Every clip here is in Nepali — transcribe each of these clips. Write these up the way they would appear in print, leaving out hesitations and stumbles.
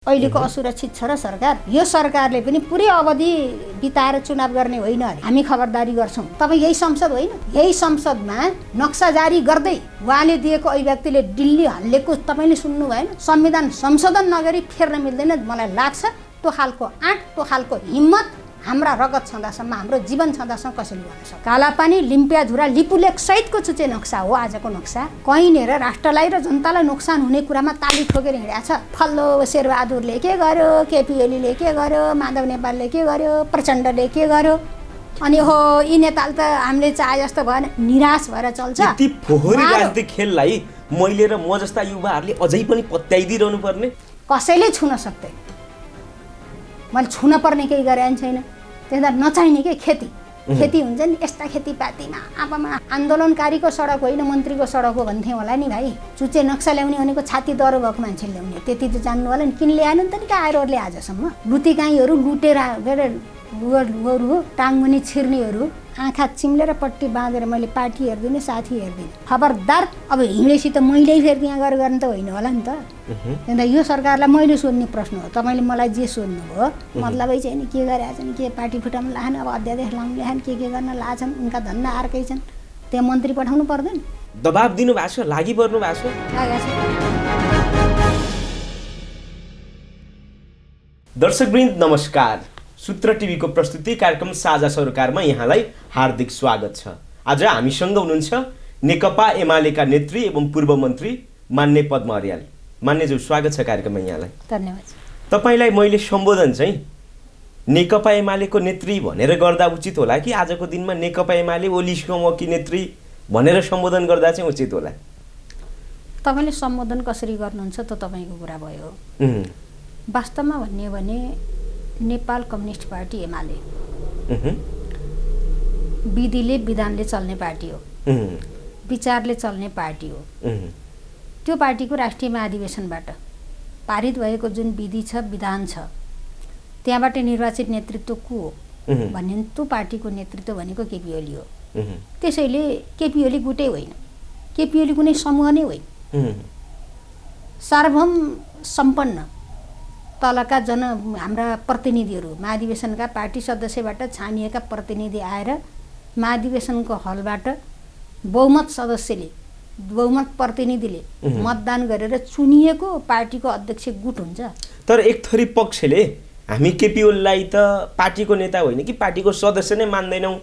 अहिलेको असुरक्षित छ र सरकार। यो सरकारले पनि पुरै अवधि बिताएर चुनाव गर्ने होइन अरे। हामी खबरदारी गर्छौं। तपाईँ यही संसद होइन, यही संसदमा नक्सा जारी गर्दै उहाँले दिएको अभिव्यक्तिले दिल्ली हल्लेको तपाईले सुन्नु भएन? संविधान संशोधन नगरी फेर्न मिल्दैन मलाई लाग्छ। त्यो खालको आँट, त्यो खालको हिम्मत हाम्रा रगत छँदासम्म, हाम्रो जीवन छँदासम्म कसैले गर्न सक्छ? कालापानी, लिम्पियाधुरा, लिपुलेख सहितको चुचे नक्सा हो आजको नक्सा। कहीँनिर राष्ट्रलाई र जनतालाई नोक्सान हुने कुरामा ताली ठोकेर हिँडेको छ। फल्लो शेरबहादुरले के गर्यो, केपी ओलीले के गर्यो, माधव नेपालले के गर्यो, प्रचण्डले के गर्यो, अनि हो यी नेताले त हामीले चाहे जस्तो भएन, निराश भएर चल्छ। यति फोहोरी राजनीतिक खेललाई मैले र म जस्ता युवाहरूले अझै पनि पत्याइदिरहनु पर्ने? कसैले छुन सक्दैन। मैले छुन पर्ने केही गरेको छैन। त्यसमा नचाहिने के खेती हुन्छ नि, यस्ता खेतीपातीमा अब आन्दोलनकारीको सडक होइन मन्त्रीको सडक हो भन्थे होला नि भाइ। चुचे नक्सा ल्याउने भनेको छाती दरो भएको मान्छेले ल्याउने, त्यति त जान्नु होला नि। किन ल्याएन नि त नि कायरहरूले आजसम्म? लुतेकाईहरू लुटेर हो, टाङमुनि छिर्नेहरू, आँखा चिम्लेर पट्टी बाँधेर मैले पार्टी हेर्दिनँ, साथी हेर्दिनँ। खबरदार, अब हिँडेपछि त मैले फेरि त्यहाँ गएर गर्ने त होइन होला नि त। अन्त यो सरकारलाई मैले सोध्ने प्रश्न हो। तपाईँले मलाई जे सोध्नुभयो मतलबै चाहिँ के गरेका छन्, के पार्टी फुटाउन लाछन्, अब अध्यादेश लाउनु ल्याछन्, के गर्न लाछन्, उनका धन्दा अर्कै छन्। त्यहाँ मन्त्री पठाउनु पर्दैन? दबाब दिनु भएको छ, लागि पर्नु भएको छ। दर्शकवृन्द नमस्कार। सूत्र टिभीको प्रस्तुति कार्यक्रम साझा सरोकारमा यहाँलाई हार्दिक स्वागत छ। आज हामीसँग हुनुहुन्छ नेकपा एमालेका नेत्री एवं पूर्व मन्त्री मान्य पद्म अर्याल। मान्यज्यू, स्वागत छ कार्यक्रममा यहाँलाई। धन्यवाद। तपाईलाई मैले सम्बोधन चाहिँ नेकपा एमालेको नेत्री भनेर गर्दा उचित होला कि आजको दिनमा नेकपा एमाले ओलीसम्मकी नेत्री भनेर सम्बोधन गर्दा चाहिँ उचित होला? तपाईँले सम्बोधन कसरी गर्नुहुन्छ त तपाईँको कुरा भयो। वास्तवमा भन्ने हो भने नेपाल कम्युनिस्ट पार्टी एमाले विधिले विधानले चल्ने पार्टी हो, विचारले चल्ने पार्टी हो। त्यो पार्टीको राष्ट्रिय महाधिवेशनबाट पारित भएको जुन विधि छ, विधान छ, त्यहाँबाट निर्वाचित नेतृत्व को हो भन्ने त्यो पार्टीको नेतृत्व भनेको केपी ओली हो। त्यसैले केपी ओली गुटै होइन, केपी ओली कुनै समूह नै होइन। सार्वभौम सम्पन्न तलका हाम्रा प्रतिनिधिहरू, महाधिवेशनका पार्टी सदस्यबाट छानिएका प्रतिनिधि आएर महाधिवेशनको हलबाट बहुमत सदस्यले, बहुमत प्रतिनिधिले मतदान गरेर चुनिएको पार्टीको अध्यक्ष गुट हुन्छ। तर एक थरी पक्षले हामी केपी ओलीलाई त पार्टीको नेता होइन कि पार्टीको सदस्य नै मान्दैनौँ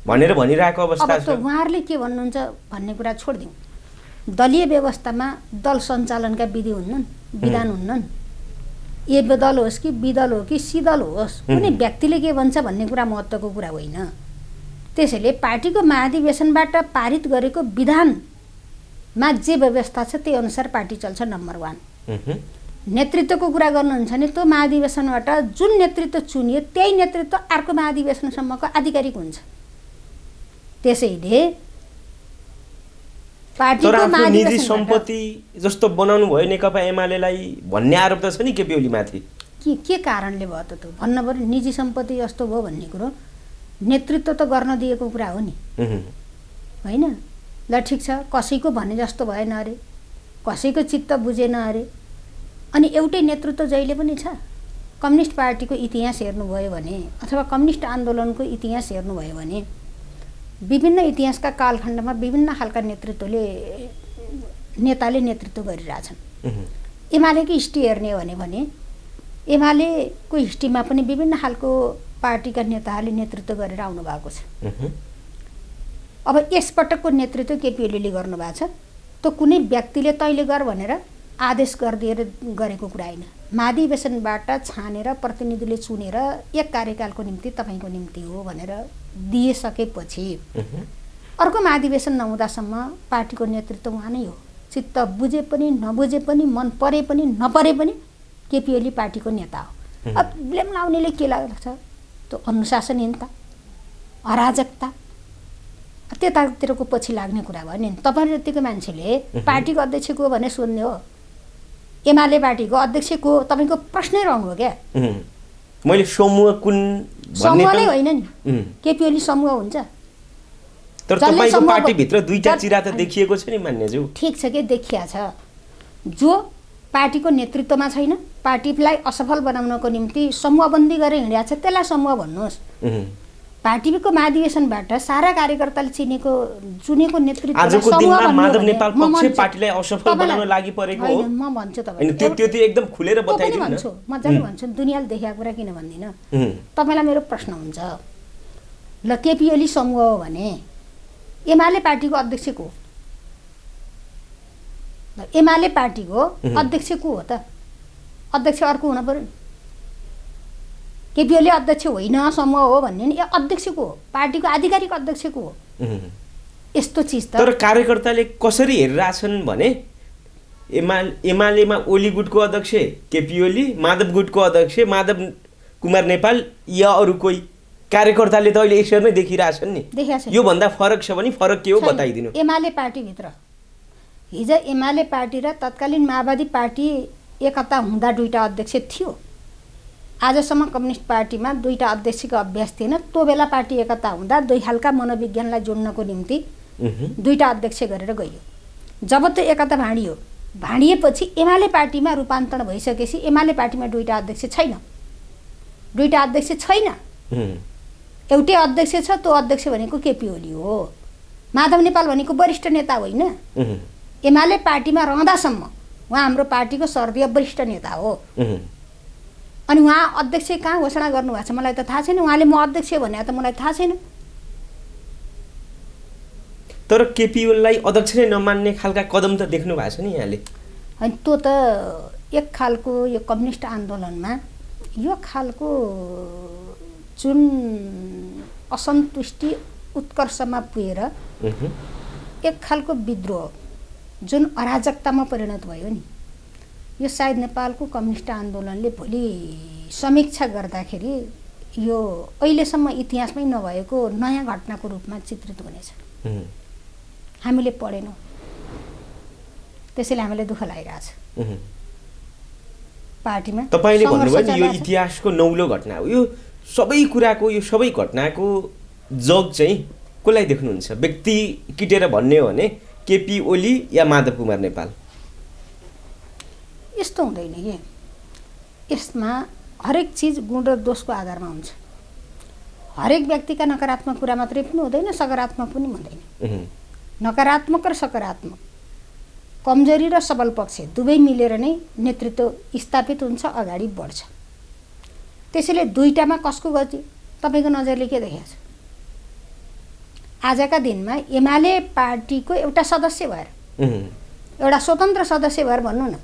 भनेर भनिरहेको अवस्था छ। अब उहाँहरूले के भन्नुहुन्छ भन्ने कुरा छोडिदिउँ। दलीय व्यवस्थामा दल सञ्चालनका विधि हुन्नन्, विधान हुन्नन्। ए दल होस् कि विदल हो कि सिदल होस्, कुनै व्यक्तिले के भन्छ भन्ने कुरा महत्त्वको कुरा होइन। त्यसैले पार्टीको महाधिवेशनबाट पारित गरेको विधानमा जे व्यवस्था छ त्यही अनुसार पार्टी चल्छ। नम्बर 1। नेतृत्वको कुरा गर्नुहुन्छ भने त्यो महाधिवेशनबाट जुन नेतृत्व चुनियो त्यही नेतृत्व अर्को महाधिवेशनसम्मको आधिकारिक हुन्छ। त्यसैले पार्टीको निजी सम्पत्ति जस्तो बनाउनु भयो नेकपा एमालेलाई भन्ने आरोप त छ नि केपी ओलीमाथि। के कारणले भयो त? भन्नु पर्यो निजी सम्पत्ति जस्तो भयो भन्ने कुरो नेतृत्व त गर्न दिएको कुरा हो नि, होइन? ल ठिक छ, कसैको भने जस्तो भएन अरे, कसैको चित्त बुझेन अरे। अनि एउटै नेतृत्व जहिले पनि छ। कम्युनिस्ट पार्टीको इतिहास हेर्नुभयो भने अथवा कम्युनिस्ट आन्दोलनको इतिहास हेर्नुभयो भने विभिन्न इतिहासका कालखण्डमा विभिन्न खालका नेताले नेतृत्व गरिरहेछन्। एमालेको हिस्ट्री हेर्ने हो भने एमालेको हिस्ट्रीमा पनि विभिन्न खालको पार्टीका नेताहरूले नेतृत्व गरेर आउनु भएको छ। अब यसपटकको नेतृत्व केपी ओलीले गर्नुभएको छ। त्यो कुनै व्यक्तिले तैँले गर भनेर आदेश गरिदिएर गरेको कुरा होइन। महाधिवेशनबाट छानेर प्रतिनिधिले चुनेर एक कार्यकालको निम्ति तपाईँको निम्ति हो भनेर दिइसकेपछि अर्को महाधिवेशन नहुँदासम्म पार्टीको नेतृत्व उहाँ नै हो। चित्त बुझे पनि नबुझे पनि, मन परे पनि नपरे पनि केपी ओली पार्टीको नेता हो। अब ब्लेम लाउनेले के लाग्छ? त्यो अनुशासनहीनता, अराजकता, त्यतातिरको पछि लाग्ने कुरा भयो नि। तपाईँ जतिको मान्छेले पार्टीको अध्यक्ष को भने सोध्ने हो, एमाले पार्टीको अध्यक्ष को, तपाईँको प्रश्नै रङ हो क्या। मैले समूह कुन समूह नै होइन नि, केपी ओली समूह हुन्छ। तर तपाईको पार्टी भित्र दुईटा चिरा त देखिएको छ नि मान्यज्यू। ठीक छ के देखिया छ। जो पार्टीको नेतृत्वमा छैन, पार्टीलाई असफल बनाउनको निम्ति समूहबन्दी गरेर हिँडेको छ, त्यसलाई समूह भन्नुहोस्। पार्टीको महाधिवेशनबाट सारा कार्यकर्ताले चुनेको नेतृत्व आजको दिनमा माधव नेपाल पक्ष पार्टीलाई असफल बनाउन लागि परेको हो। म भन्छु अनि त्यो एकदम खुलेर बताइदिनु न। भन्छु, मजाले भन्छु, दुनियाले देखेको कुरा किन भन्दिनँ। तपाईँलाई मेरो प्रश्न हुन्छ, ल केपी ओली समूह हो भने एमाले पार्टीको अध्यक्ष को हो? एमाले पार्टीको अध्यक्ष को हो त? अध्यक्ष अर्को हुन पर्यो नि। केपी ओली अध्यक्ष होइन समूह हो भन्ने नि, अध्यक्ष को हो? पार्टीको आधिकारिक अध्यक्ष को हो? यस्तो चिज त। तर कार्यकर्ताले कसरी हेरिरहेछन् भने एमालेमा ओली गुटको अध्यक्ष केपी ओली, माधव गुटको अध्यक्ष माधव कुमार नेपाल या अरू कोही, कार्यकर्ताले त अहिले यसरी नै देखिरहेछन् नि। यो भन्दा फरक छ भने फरक के हो बताइदिनु। एमाले पार्टीभित्र हिजो एमाले पार्टी र तत्कालीन माओवादी पार्टी एकता हुँदा दुईटा अध्यक्ष थियो। आजसम्म कम्युनिस्ट पार्टीमा दुईटा अध्यक्षको अभ्यास थिएन। त्यो बेला पार्टी एकता हुँदा दुई खालका मनोविज्ञानलाई जोड्नको निम्ति दुईटा अध्यक्ष गरेर गइयो। जब त्यो एकता भाँडिएपछि एमाले पार्टीमा रूपान्तरण भइसकेपछि एमाले पार्टीमा दुईटा अध्यक्ष छैन। एउटै अध्यक्ष छ, त्यो अध्यक्ष भनेको केपी ओली हो। माधव नेपाल भनेको वरिष्ठ नेता होइन। एमाले पार्टीमा रहँदासम्म उहाँ हाम्रो पार्टीको सर्दीय वरिष्ठ नेता हो। अनि उहाँ अध्यक्ष कहाँ घोषणा गर्नुभएको छ मलाई त थाहा छैन। उहाँले म अध्यक्ष भने त मलाई थाहा छैन। तर केपी ओलीलाई अध्यक्ष नै नमान्ने खालका कदम त देख्नु भएको छ नि यहाँले। अनि त्यो त एक खालको यो कम्युनिस्ट आन्दोलनमा यो खालको जुन असन्तुष्टि उत्कर्षमा पुगेर एक खालको विद्रोह जुन अराजकतामा परिणत भयो नि, यो सायद नेपालको कम्युनिस्ट आन्दोलनले भोलि समीक्षा गर्दाखेरि यो अहिलेसम्म इतिहासमै नभएको नयाँ घटनाको रूपमा चित्रित हुनेछ। हामीले पढेनौँ, त्यसैले हामीलाई दुःख लागिरहेछ। पार्टीमा तपाईले भन्नुभयो नि यो इतिहासको नौलो घटना हो। यो सबै कुराको, यो सबै घटनाको जग चाहिँ कसलाई देख्नुहुन्छ? व्यक्ति किटेर भन्ने हो भने केपी ओली या माधव कुमार नेपाल? यस्तो हुँदैन कि यसमा हरेक चिज गुण र दोषको आधारमा हुन्छ। हरेक व्यक्तिका नकारात्मक कुरा मात्रै पनि हुँदैन, सकारात्मक पनि हुँदैन। नकारात्मक र सकारात्मक, कमजोरी र सबल पक्ष दुवै मिलेर नै नेतृत्व स्थापित हुन्छ, अगाडि बढ्छ। त्यसैले दुईटामा कसको गति तपाईँको नजरले के देखेको छ? आजका दिनमा एमाले पार्टीको एउटा सदस्य भएर, एउटा स्वतन्त्र सदस्य भएर भन्नु न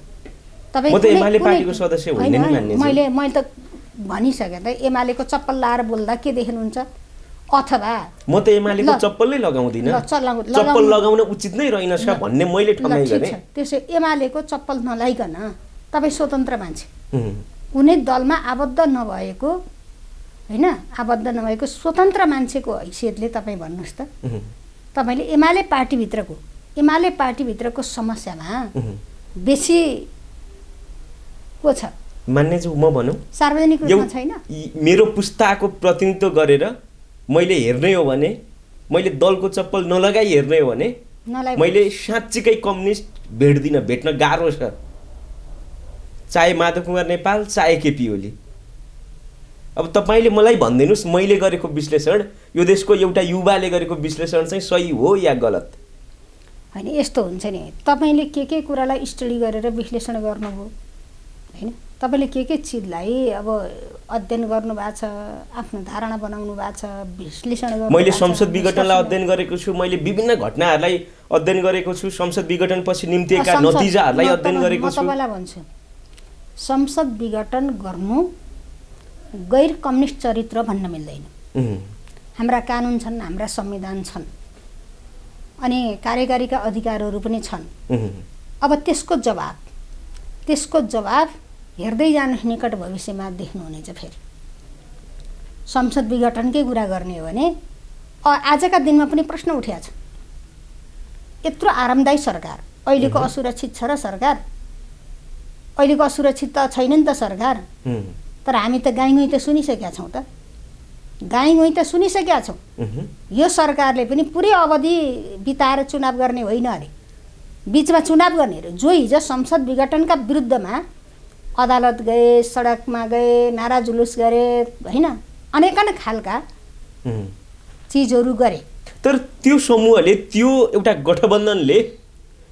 तपाईँ। म त एमाले पार्टीको सदस्य होइन नि मान्ने। मैले त भनिसकेँ त, एमालेको चप्पल लाएर बोल्दा के देख्नुहुन्छ? अथवा म त एमालेको चप्पलै लगाउँदिनँ, चप्पल लगाउन उचित नै रहेनछ भन्ने मैले ठमाइ गरेँ। त्यसो एमालेको चप्पल नलाइकन तपाईँ स्वतन्त्र मान्छे, कुनै दलमा आबद्ध नभएको होइन, आबद्ध नभएको स्वतन्त्र मान्छेको हैसियतले तपाईँ भन्नुहोस् त, तपाईँले एमाले पार्टीभित्रको समस्यामा बेसी को छ मान्ने चाहिँ म भनौँ सार्वजनिक रूपमा छैन। मेरो पुस्ताको प्रतिनिधित्व गरेर मैले हेर्ने हो भने, मैले दलको चप्पल नलगाई हेर्ने हो भने मैले साँच्चीकै कम्युनिस्ट भेट्न गाह्रो छ, चाहे माधव कुमार नेपाल चाहे केपी ओली। अब तपाईँले मलाई भनिदिनुहोस् मैले गरेको विश्लेषण, यो देशको एउटा युवाले गरेको विश्लेषण चाहिँ सही हो या गलत? होइन, यस्तो हुन्छ नि, तपाईँले के कुरालाई स्टडी गरेर विश्लेषण गर्नुभयो होइन, तपाईँले के चिजलाई अब अध्ययन गर्नुभएको छ, आफ्नो धारणा बनाउनु भएको छ, विश्लेषण गर्नु। मैले संसद विघटनलाई अध्ययन गरेको छु, मैले विभिन्न घटनाहरूलाई अध्ययन गरेको छु, संसद विघटनपछि निम्तिएका नतिजाहरूलाई अध्ययन गरेको छु। म तपाईँलाई भन्छु, संसद विघटन गर्नु गैर कम्युनिस्ट चरित्र भन्न मिल्दैन। हाम्रा कानुन छन्, हाम्रा संविधान छन्, अनि कार्यकारीका अधिकारहरू पनि छन्। अब त्यसको जवाब हेर्दै जानु निकट भविष्यमा देख्नुहुनेछ। फेरि संसद विघटनकै कुरा गर्ने हो भने आजका दिनमा पनि प्रश्न उठेको छ, यत्रो आरामदायी सरकार अहिलेको असुरक्षित छ र सरकार अहिलेको असुरक्षित त छैन नि त सरकार। तर हामी त गाईगुई त सुनिसकेका छौँ त, यो सरकारले पनि पुरै अवधि बिताएर चुनाव गर्ने होइन अरे। बीचमा चुनाव गर्नेहरू जो हिजो संसद विघटनका विरुद्धमा अदालत गए, सडकमा गए, नारा जुलुस गरे होइन, अनेकन खालका चिजहरू गरे। तर त्यो समूहले, त्यो एउटा गठबन्धनले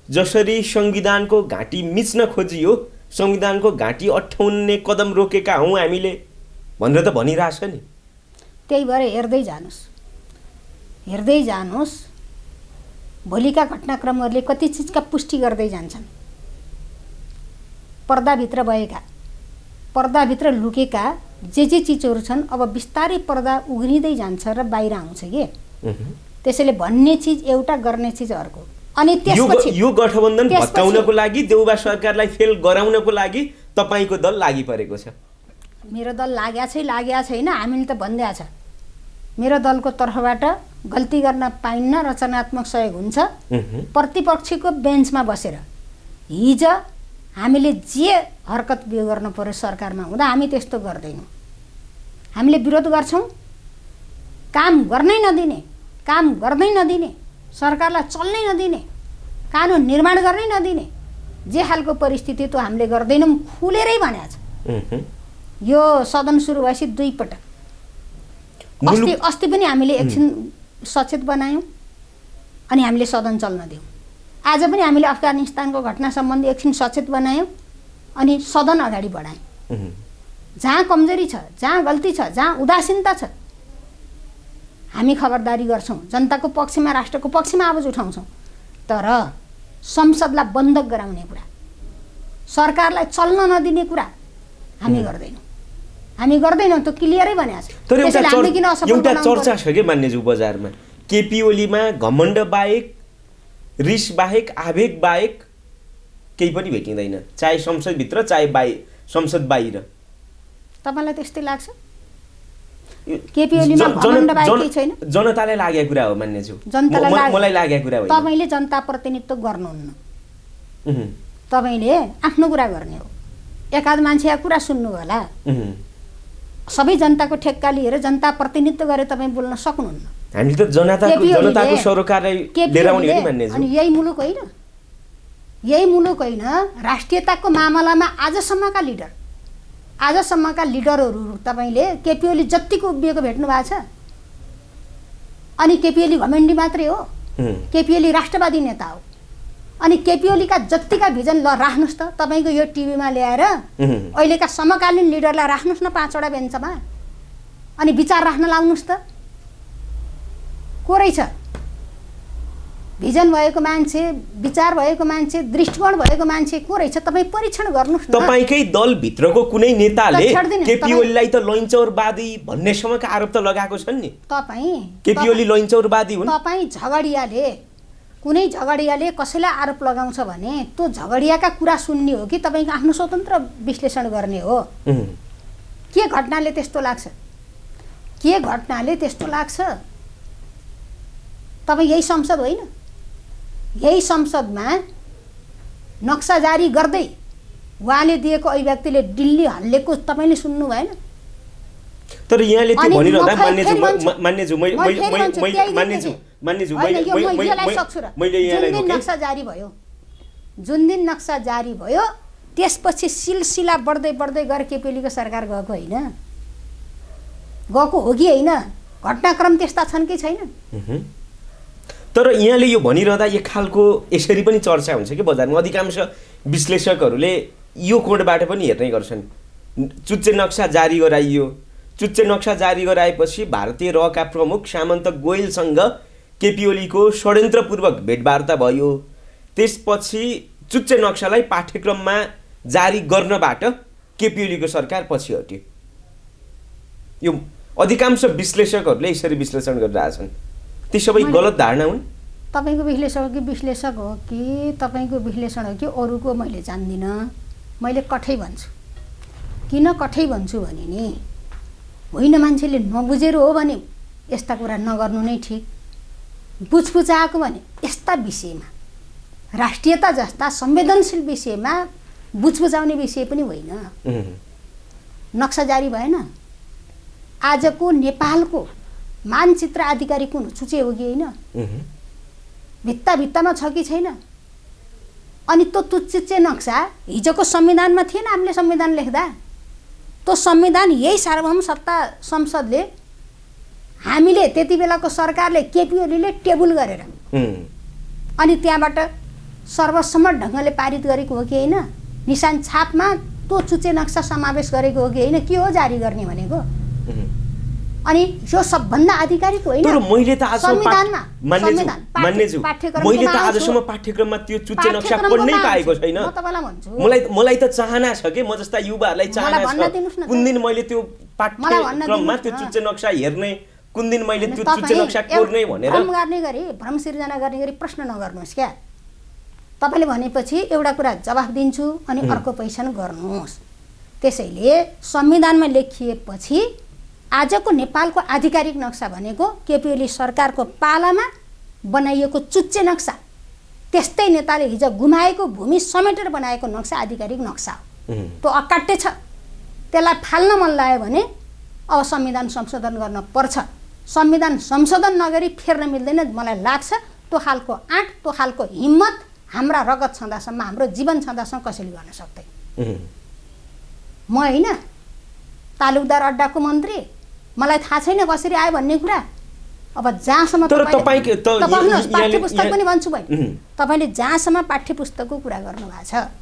जसरी संविधानको घाँटी मिच्न खोजियो, संविधानको घाँटी अट्ठाउने कदम रोकेका हौँ हामीले भनेर त भनिरहेछ नि। त्यही भएर हेर्दै जानुहोस् भोलिका घटनाक्रमहरूले कति चिजका पुष्टि गर्दै जान्छन्। पर्दाभित्र लुकेका जे चिजहरू छन् अब बिस्तारै पर्दा उघ्रिँदै जान्छ र बाहिर आउँछ के। त्यसैले भन्ने चिज एउटा, गर्ने चिज अर्को। अनि त्यसपछि यो गठबन्धन भत्काउनको लागि, देउबा सरकारलाई फेल गराउनको लागि तपाईको दल लागि परेको छ। मेरो दल लागेको छैन, हामीले त भन्दैछ छ मेरो दलको तर्फबाट गल्ती गर्न पाइन्न, रचनात्मक सहयोग हुन्छ। प्रतिपक्षको बेन्चमा बसेर हिजो हामीले जे हरकत गर्नु पर्यो सरकारमा हुँदा हामी त्यस्तो गर्दैनौँ। हामीले विरोध गर्छौँ, काम गर्नै नदिने, सरकारलाई चल्नै नदिने, कानुन निर्माण गर्नै नदिने जे खालको परिस्थिति त्यो हामीले गर्दैनौँ खुलेरै भनेको छ। यो सदन सुरु भएपछि 2 पटक अस्ति पनि हामीले एकछिन सचेत बनायौँ अनि हामीले सदन चल्न दियौँ। आज पनि हामीले अफगानिस्तानको घटना सम्बन्धी एकछिन सचेत बनायौँ अनि सदन अगाडि बढायौँ। जहाँ कमजोरी छ, जहाँ गल्ती छ, जहाँ उदासीनता छ हामी खबरदारी गर्छौँ, जनताको पक्षमा, राष्ट्रको पक्षमा आवाज उठाउँछौँ। तर संसदलाई बन्द गराउने कुरा, सरकारलाई चल्न नदिने कुरा हामी गर्दैनौँ। त्यो क्लियरै भनेको छ। तर एउटा चर्चा छ कि मान्यज्यू बजारमा, केपी ओलीमा घमण्ड बाहेक, रिस बाहेक, आवेग बाहेक केही पनि भेटिँदैन, चाहे संसदभित्र चाहे संसद बाहिर। तपाईँलाई त्यस्तै लाग्छ? केपी ओलीमा घमण्ड बाहेक केही छैन? जनतालाई लागेको कुरा हो मान्यज्यू, मलाई लागेको कुरा हो। तपाईँले जनता प्रतिनिधित्व गर्नुहुन्न, तपाईँले आफ्नो कुरा गर्ने हो। एकाध मान्छेको कुरा सुन्नु होला, सबै जनताको ठेक्का लिएर जनता प्रतिनिधित्व गरेर तपाईँ बोल्न सक्नुहुन्न। हामी त जनताको सरोकारलाई लिएर आउने हो नि मान्यज्यू। अनि यही मुलुक होइन, राष्ट्रियताको मामलामा आजसम्मका लिडरहरू तपाईँले केपी ओली जतिको उभिएको भेट्नु भएको छ। अनि केपी ओली घमण्डी मात्रै हो? केपी ओली राष्ट्रवादी नेता हो। अनि केपी ओलीका जतिका भिजन ल राख्नुहोस् त, तपाईँको यो टिभीमा ल्याएर अहिलेका समकालीन लिडरलाई राख्नुहोस् न 5वटा बेन्चमा, अनि विचार राख्न लाउनुहोस् त। को रहेछ भिजन भएको मान्छे, विचार भएको मान्छे, दृष्टिकोण भएको मान्छे को रहेछ? तपाईँ परीक्षण गर्नुहोस् न। तपाईँकै दलभित्रको कुनै नेताले केपी ओलीलाई त लैनचौरवादी भन्नेसम्मका आरोप त लगाएको छन् नि। केपी ओली लैनचौरवादी हुन्। कुनै झगडियाले कसैलाई आरोप लगाउँछ भने त्यो झगडियाका कुरा सुन्ने हो कि तपाईँको आफ्नो स्वतन्त्र विश्लेषण गर्ने हो? के घटनाले त्यस्तो लाग्छ? तपाईँ यही संसद होइन? यही संसदमा नक्सा जारी गर्दै उहाँले दिएको अभिव्यक्तिले दिल्ली हल्लेको तपाईँले सुन्नु भएन? तर यहाँले त्यो भनिरहँदा जुन दिन नक्सा जारी भयो त्यसपछि सिलसिला बढ्दै गएर केपी ओलीको सरकार गएको होइन? गएको हो कि होइन? घटनाक्रम त्यस्ता छन् कि छैन? तर यहाँले यो भनिरहँदा एक खालको यसरी पनि चर्चा हुन्छ कि बजारमा, अधिकांश विश्लेषकहरूले यो कोणबाट पनि हेर्ने गर्छन्। चुच्चे नक्सा जारी गराइयो, चुच्चे नक्सा जारी गराएपछि भारतीय रहका प्रमुख सामन्त गोयलसँग केपी ओलीको षड्यन्त्रपूर्वक भेटवार्ता भयो। त्यसपछि चुच्चे नक्सालाई पाठ्यक्रममा जारी गर्नबाट केपी ओलीको सरकार पछि हट्यो। यो अधिकांश विश्लेषकहरूले यसरी विश्लेषण गरिरहेछन्। ती सबै गलत धारणा हुन्? तपाईँको विश्लेषक हो कि तपाईँको विश्लेषण हो कि अरूको मैले जान्दिनँ। मैले कठै भन्छु। किन कठै भन्छु भने नि, होइन मान्छेले नबुझेर हो भने यस्ता कुरा नगर्नु नै ठिक। बुझबुझ आएको भने यस्ता विषयमा, राष्ट्रियता जस्ता संवेदनशील विषयमा बुझबुझाउने विषय पनि होइन। नक्सा जारी भएन। आजको नेपालको मानचित्र अधिकारी कुन? चुचे हो कि होइन? भित्तामा छ कि छैन? अनि त्यो चुच्चे नक्सा हिजोको संविधानमा थिएन। हामीले संविधान लेख्दा त्यो संविधान यही सार्वभौम सत्ता संसदले हामीले त्यति बेलाको सरकारले केपी ओलीले टेबुल गरेर अनि त्यहाँबाट सर्वसम्मत ढङ्गले पारित गरेको हो कि होइन, निशान छापमा त्यो चुच्चे नक्सा समावेश गरेको हो कि होइन, के हो जारी गर्ने भनेको। अनि यो सबभन्दा आधिकारिक होइन। तर मैले त आज संविधानमा मान्नेछु मैले त आजसम्म पाठ्यक्रममा त्यो चुच्चे नक्सा पढ्नै पाएको छैन। म तपाईँलाई भन्छु, मलाई त चाहना छ के, म जस्ता युवाहरूलाई चाहना छ कुन दिन मैले त्यो पाठ्यक्रममा त्यो चुच्चे नक्सा हेर्ने, कुन दिन मैले त्यो चुच्चे नक्सा कोर्ने भनेर। भ्रम गर्ने गरी, भ्रम सिर्जना गर्ने गरी प्रश्न नगर्नुहोस् क्या। तपाईँले भनेपछि एउटा कुरा जवाफ दिन्छु अनि अर्को पैसा गर्नुहोस्। त्यसैले संविधानमा लेखिएपछि आजको नेपालको आधिकारिक नक्सा भनेको केपी ओली सरकारको पालामा बनाइएको चुच्चे नक्सा, त्यस्तै नेताले हिजो गुमाएको भूमि समेटेर बनाएको नक्सा आधिकारिक नक्सा हो। त्यो अकाट्य छ। त्यसलाई फाल्न मन लाग्यो भने अब संविधान संशोधन गर्न पर्छ। संविधान संशोधन नगरी फेर्न मिल्दैन मलाई लाग्छ। त्यो खालको आँट, त्यो खालको हिम्मत हाम्रा रगत छँदासम्म, हाम्रो जीवन छँदासम्म कसैले गर्न सक्दैन। म होइन तालुकदार अड्डाको मन्त्री, मलाई थाहा छैन कसरी आयो भन्ने कुरा। अब जहाँसम्म पाठ्यपुस्तक पनि भन्छु भाइ, तपाईँले जहाँसम्म पाठ्यपुस्तकको कुरा गर्नुभएको छ,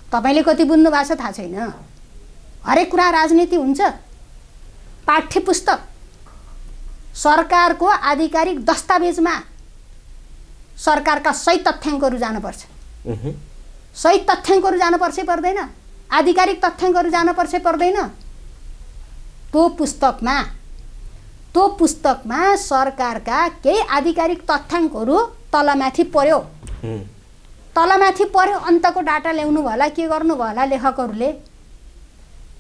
तपाईँले कति बुझ्नु भएको छ थाहा छैन। हरेक कुरा राजनीति हुन्छ। पाठ्यपुस्तक सरकारको आधिकारिक दस्तावेजमा सरकारका सही तथ्याङ्कहरू जानुपर्छ। सही तथ्याङ्कहरू जानुपर्छ पर्दैन, आधिकारिक तथ्याङ्कहरू जानुपर्छ पर्दैन। त्यो पुस्तकमा सरकारका केही आधिकारिक तथ्याङ्कहरू तलमाथि पर्यो। अन्तको डाटा ल्याउनु भयो, के गर्नु भयो लेखकहरूले,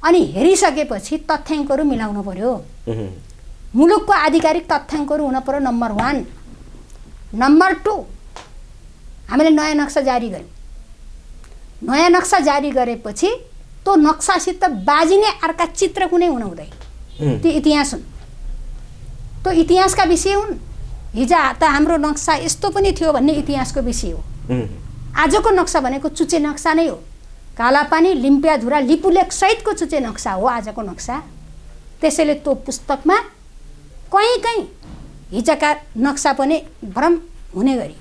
अनि हेरिसकेपछि तथ्याङ्कहरू मिलाउनु पर्यो। मुलुकको आधिकारिक तथ्याङ्कहरू हुन पर्यो नम्बर 1। नम्बर 2, हामीले नयाँ नक्सा जारी गर्यौँ। नयाँ नक्सा जारी गरेपछि त्यो नक्सासित बाजिने अर्का चित्र कुनै हुन हुँदैन। त्यो इतिहास हुन्, त्यो इतिहासका विषय हुन्। हिजो त हाम्रो नक्सा यस्तो पनि थियो भन्ने इतिहासको विषय हो। आजको नक्सा भनेको चुच्चे नक्सा नै हो। कालापानी, लिम्पियाधुरा, लिपुलेख सहितको चुच्चे नक्सा हो आजको नक्सा। त्यसैले त्यो पुस्तकमा कहीँ हिजोका नक्सा पनि भ्रम हुने गरी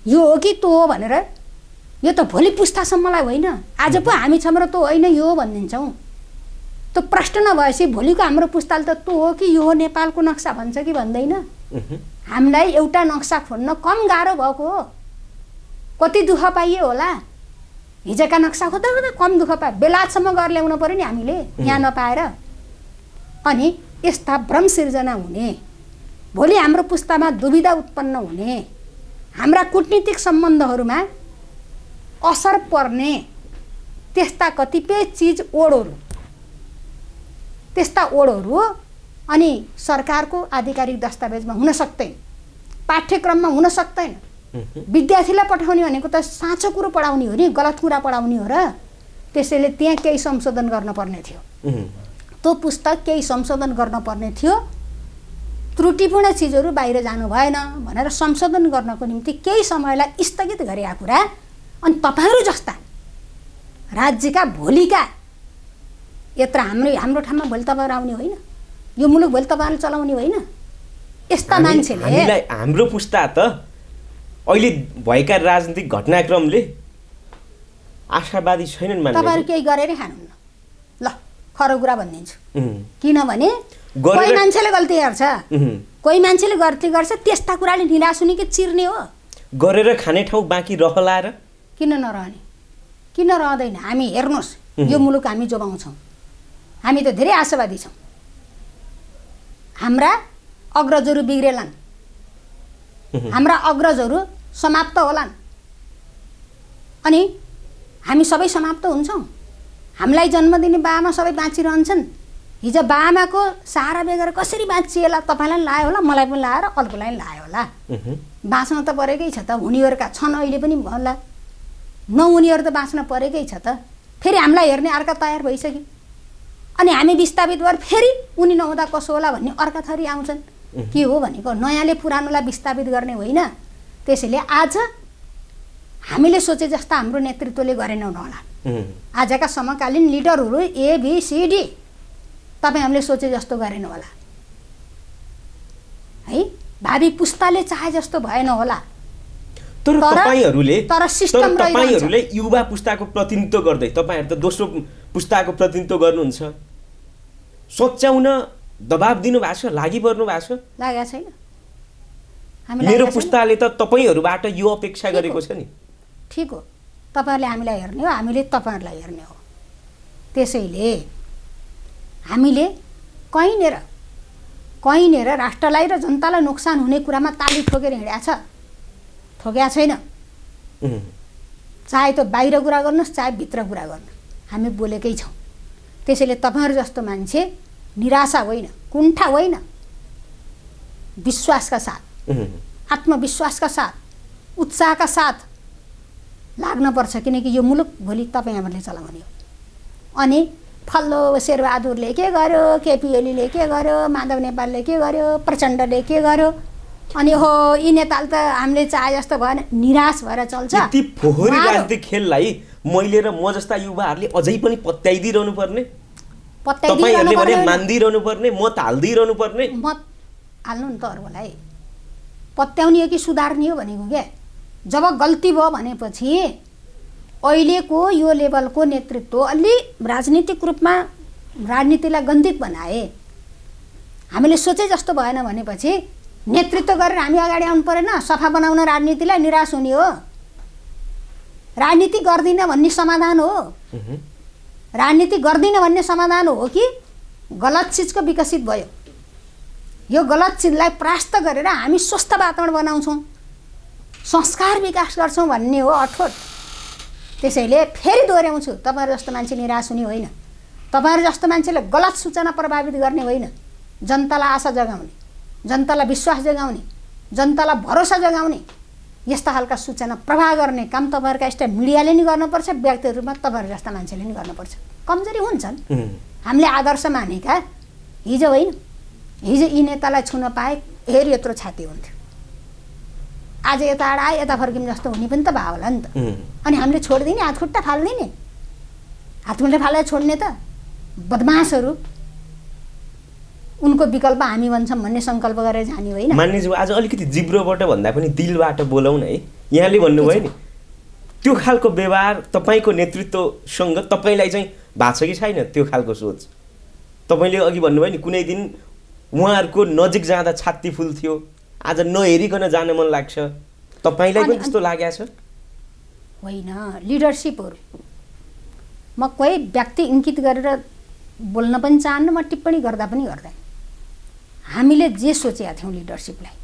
यो हो कि त्यो हो भनेर, यो त भोलि पुस्तासम्मलाई होइन, आज पो हामी छौँ र त्यो होइन यो हो भनिदिन्छौँ। त्यो प्रश्न नभएपछि भोलिको हाम्रो पुस्ताले त त्यो हो कि यो हो नेपालको नक्सा भन्छ कि भन्दैन। हामीलाई एउटा नक्सा खोज्न कम गाह्रो भएको हो। कति दुःख पाइयो होला हिजोका नक्सा खोज्दा कम दुःख पायो। बेलायतसम्म गएर ल्याउनु पऱ्यो नि हामीले यहाँ नपाएर। अनि यस्ता भ्रम सिर्जना हुने, भोलि हाम्रो पुस्तामा दुविधा उत्पन्न हुने, हाम्रा कूटनीतिक सम्बन्धहरूमा असर पर्ने त्यस्ता कतिपय चिज ओडहरू अनि सरकारको आधिकारिक दस्तावेजमा हुन सक्दैन, पाठ्यक्रममा हुन सक्दैन। विद्यार्थीलाई पढाउने भनेको त साँचो कुरो पढाउने हो नि, गलत कुरा पढाउने हो र। त्यसैले त्यहाँ केही संशोधन गर्नुपर्ने थियो। त्यो पुस्तक केही संशोधन गर्नुपर्ने थियो। त्रुटिपूर्ण चिजहरू बाहिर जानु भएन भनेर संशोधन गर्नको निम्ति केही समयलाई स्थगित गरेका कुरा। अनि तपाईँहरू जस्ता राज्यका भोलिका यत्र हाम्रो ठाउँमा भोलि तपाईँहरू आउने होइन, यो मुलुक भोलि तपाईँहरूले चलाउने होइन। यस्ता मान्छेले हाम्रो पुस्ता त अहिले भएका राजनीतिक घटनाक्रमले आशावादी छैनन्। तपाईँहरू केही गरेरै खानुहुन्न। ल खरो कुरा भनिदिन्छु। किनभने कोही मान्छेले गल्ती गर्छ, कोही मान्छेले गल्ती गर्छ, त्यस्ता कुराले निराशुनी कि चिर्ने हो। गरेर खाने ठाउँ बाँकी रहला र किन नरहने, किन रहँदैन। हामी हेर्नुहोस्, यो मुलुक हामी जोगाउँछौँ। हामी त धेरै आशावादी छौँ। हाम्रा अग्रजहरू बिग्रेलान्, हाम्रा अग्रजहरू समाप्त होलान्, अनि हामी सबै समाप्त हुन्छौँ। हामीलाई जन्म दिने बाआमा सबै बाँचिरहन्छन्। हिजो बाआमाको सहारा बेगर कसरी बाँचिएला, तपाईँलाई पनि लायो होला, मलाई पनि लाएर अर्कोलाई पनि लायो होला। बाँच्न त परेकै छ त। हुनेहरूका छन् अहिले पनि होला, नहुनेहरू त बाँच्न परेकै छ त। फेरि हामीलाई हेर्ने अर्का तयार भइसक्यो। अनि हामी विस्थापित भएर फेरि उनी नहुँदा कसो होला भन्ने अर्का थरी आउँछन्। के हो भनेको नयाँले पुरानोलाई विस्थापित गर्ने होइन। त्यसैले आज हामीले सोचे जस्ता हाम्रो नेतृत्वले गरेनौँ होला। आजका समकालीन लिडरहरू ABCD तपाईँ हामीले सोचे जस्तो गरेन होला है। भावी पुस्ताले चाहे जस्तो भएन होला। तर सिस्टम तपाईहरुले युवा पुस्ताको प्रतिनिधित्व गर्दै तपाईहरु त दोस्रो पुस्ताको प्रतिनिधित्व गर्नुहुन्छ। सच्याउन दबाब दिनु भएको छ, लागि पर्नु भएको छ? लागेको छैन। मेरो पुस्ताले त तपाईहरुबाट यो अपेक्षा गरेको छ नि। ठीक हो, तपाईहरुले हामीलाई हेर्ने हो, हामीले तपाईहरुलाई हेर्ने हो। त्यसैले हामीले कहीँनेर राष्ट्रलाई र जनतालाई नोक्सान हुने कुरामा ताली ठोकेर हिँडेको छ, ठोकेको छैन। चाहे त्यो बाहिर कुरा गर्नुहोस् चाहे भित्र कुरा गर्नु, हामी बोलेकै छौँ। त्यसैले तपाईहरु जस्तो मान्छे निराशा होइन, कुण्ठा होइन, विश्वासका साथ, आत्मविश्वासका साथ, उत्साहका साथ लाग्नुपर्छ। किनकि यो मुलुक भोलि तपाईँ हामीहरूले चलाउने हो। अनि फल्लो शेरबहादुरले के गर्यो, केपी ओलीले के गर्यो, माधव नेपालले के गर्यो, प्रचण्डले के गर्यो, अनि हो यी नेताले त हामीले चाहे जस्तो भएन, निराश भएर चल्छ। यति फोहोरी राजनीतिक खेललाई मैले र म जस्ता युवाहरूले अझै पनि पत्याइदिइरहनु पर्ने, तपाईहरुले भने मान्दिरहनु पर्ने, मत हाल्दिरहनु पर्ने। मत हाल्नु नि त अरूलाई, पत्याउने हो कि सुधार्ने हो भनेको क्या। जब गल्ती भयो भनेपछि अहिलेको यो लेभलको नेतृत्व अलि राजनीतिक रूपमा राजनीतिलाई गन्धित बनाए, हामीले सोचे जस्तो भएन भनेपछि नेतृत्व गरेर हामी अगाडि आउनु परेन। सफा बनाउन राजनीतिलाई, निराश हुने हो। राजनीति गर्दिन भन्ने समाधान हो, राजनीति गर्दिन भन्ने समाधान हो कि गलत चिजको विकसित भयो, यो गलत चिजलाई परास्त गरेर हामी स्वस्थ वातावरण बनाउँछौँ, संस्कार विकास गर्छौँ भन्ने हो अठोट। त्यसैले फेरि दोहोऱ्याउँछु, तपाईहरु जस्तो मान्छे निराश हुने होइन, तपाईहरु जस्तो मान्छेले गलत सूचना प्रभावित गर्ने होइन। जनतालाई आशा जगाउने, जनतालाई विश्वास जगाउने, जनतालाई भरोसा जगाउने यस्ता खालका सूचना प्रवाह गर्ने काम तपाईहरुका स्टाफ मिडियाले नि गर्नुपर्छ, व्यक्तिगत रूपमा तपाईहरु जस्ता मान्छेले नि गर्नुपर्छ। कमजोरी हुन्छन्, हामीले आदर्श मानेका, हिजो होइन, हिजो यी नेतालाई छुन पाए हेर यत्रो छाती हुन्थ्यो, आज यता आए यता फर्किम जस्तो हुने पनि त भयो होला नि त। अनि हामीले छोडिदिने, हातखुट्टा फाल्दिने, हातखुट्टा फालेर छोड्ने त बदमासहरू, उनको विकल्प हामी भन्छौँ भन्ने सङ्कल्प गरेर जाने होइन। मान्यज्यू, आज अलिकति जिब्रोबाट भन्दा पनि दिलबाट बोलाउन है। यहाँले भन्नुभयो नि त्यो खालको व्यवहार तपाईँको नेतृत्वसँग तपाईँलाई चाहिँ भएको छ कि छैन? त्यो खालको सोच तपाईँले अघि भन्नुभयो नि, कुनै दिन उहाँहरूको नजिक जाँदा छाती फुल्थ्यो, आज नहेरिकन जान मन लाग्छ। तपाईँलाई पनि त्यस्तो लागेको छ? होइन, लिडरसिपहरू म कोही व्यक्ति इङ्कित गरेर बोल्न पनि चाहन्न, म टिप्पणी गर्दा पनि गर्दैन। हामीले जे सोचेका थियौँ लिडरसिपलाई,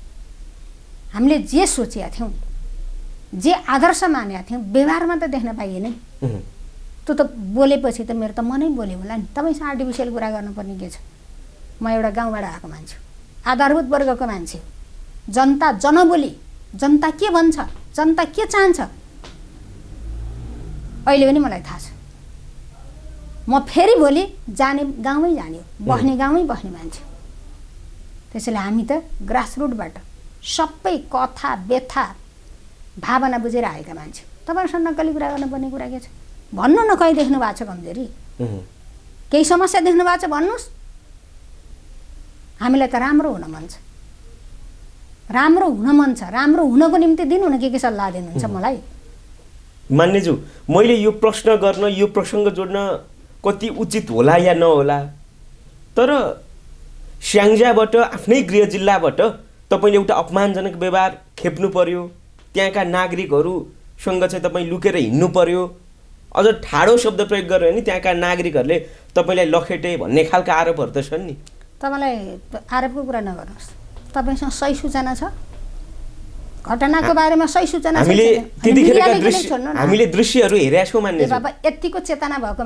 हामीले जे सोचेका थियौँ, जे आदर्श मानेका थियौँ, व्यवहारमा त देख्न पाइएन नि। त्यो त बोलेपछि त मेरो त मनै बोल्यो होला नि। तपाईँसँग आर्टिफिसियल कुरा गर्नुपर्ने के छ? म एउटा गाउँबाट आएको मान्छे, आधारभूत वर्गको मान्छे, जनता जनबोली, जनता के भन्छ, जनता के चाहन्छ अहिले पनि मलाई थाहा छ। म फेरि भोलि जाने गाउँमै जाने हो, बस्ने गाउँमै बस्ने मान्छे। त्यसैले हामी त ग्रासरुटबाट सबै कथा व्यथा भावना बुझेर आएका मान्छे। तपाईँहरूसँग नक्कली कुरा गर्नुपर्ने कुरा के छ? भन्नु न, कहीँ देख्नु भएको छ कमजोरी, केही समस्या देख्नु भएको छ भन्नुहोस्। हामीलाई त राम्रो हुन मन छ, राम्रो हुन मन छ, राम्रो हुनको निम्ति दिनु न के सल्लाह दिनुहुन्छ मलाई? मान्यज्यू, मैले यो प्रश्न गर्न, यो प्रसङ्ग जोड्न कति उचित होला या नहोला, तर स्याङ्जाबाट, आफ्नै गृह जिल्लाबाट तपाईँले एउटा अपमानजनक व्यवहार खेप्नु पर्यो, त्यहाँका नागरिकहरूसँग चाहिँ तपाईँ लुकेर हिँड्नु पर्यो, अझ ठाडो शब्द प्रयोग गरेर नि त्यहाँका नागरिकहरूले तपाईँलाई लखेटे भन्ने खालका आरोपहरू त छन् नि। तपाईँलाई आरोपको कुरा नगर्नुहोस्, तपाईँसँग सही सूचना छ, घटनाको बारेमा सही सूचना छ। हामीले दृश्यहरू हेरेका छौँ मान्ने बाबा। यतिको चेतना भएको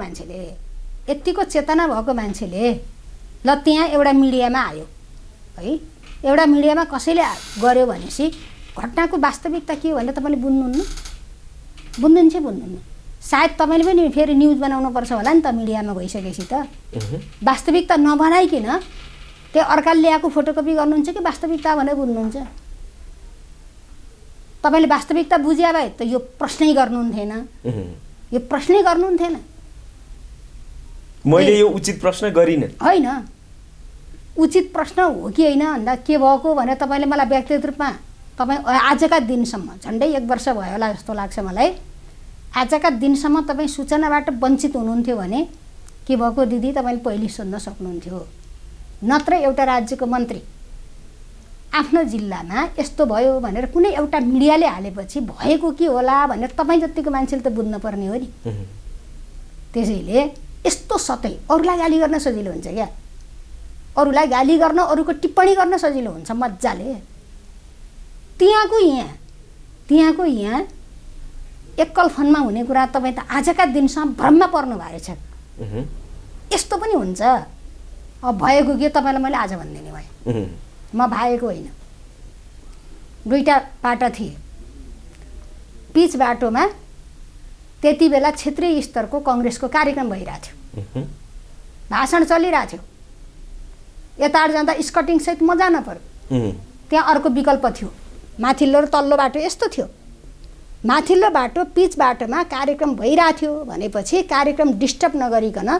मान्छेले ल त्यहाँ एउटा मिडियामा आयो है, एउटा मिडियामा कसैले गर्यो भनेपछि घटनाको वास्तविकता के हो भनेर तपाईँले बुझ्नुहुन्छ? सायद तपाईँले पनि फेरि न्युज बनाउनुपर्छ होला नि त, मिडियामा भइसकेपछि त वास्तविकता नबनाइकन त्यो अर्काले ल्याएको फोटोकपी गर्नुहुन्छ कि वास्तविकता भनेर बुझ्नुहुन्छ? तपाईँले वास्तविकता बुझ्या भए त यो प्रश्नै गर्नुहुन्थेन, यो प्रश्नै गर्नुहुन्थेन। मैले यो उचित प्रश्न गरिनँ होइन, उचित प्रश्न हो कि होइन भन्दा के भएको भने तपाईँले मलाई व्यक्तिगत रूपमा तपाईँ आजका दिनसम्म झन्डै 1 वर्ष भयो होला जस्तो लाग्छ मलाई, आजका दिनसम्म तपाईँ सूचनाबाट वञ्चित हुनुहुन्थ्यो भने के भएको दिदी तपाईँले पहिले सोध्न सक्नुहुन्थ्यो। नत्र एउटा राज्यको मन्त्री आफ्नो जिल्लामा यस्तो भयो भनेर कुनै एउटा मिडियाले हालेपछि भएको के होला भनेर तपाईँ जतिको मान्छेले त बुझ्न पर्ने हो नि। त्यसैले यस्तो सतै अरूलाई गाली गर्न सजिलो हुन्छ क्या, अरूलाई गाली गर्न, अरूको टिप्पणी गर्न सजिलो हुन्छ मजाले। त्यहाँको यहाँ एकल फनमा हुने कुरा तपाईँ त आजका दिनसम्म भ्रममा पर्नु भएछ। यस्तो पनि हुन्छ। अब भएको के तपाईँलाई मैले आज भनिदिने भएँ, म भएको होइन। 2टा बाटा थिए, पिच बाटोमा त्यति बेला क्षेत्रीय स्तरको कङ्ग्रेसको कार्यक्रम भइरहेको थियो, भाषण चलिरहेको थियो। यताबाट जाँदा स्कटिङसहित म जान पर्यो। त्यहाँ अर्को विकल्प थियो, माथिल्लो र तल्लो बाटो यस्तो थियो। माथिल्लो बाटो पिच बाटोमा कार्यक्रम भइरहेको थियो भनेपछि कार्यक्रम डिस्टर्ब नगरिकन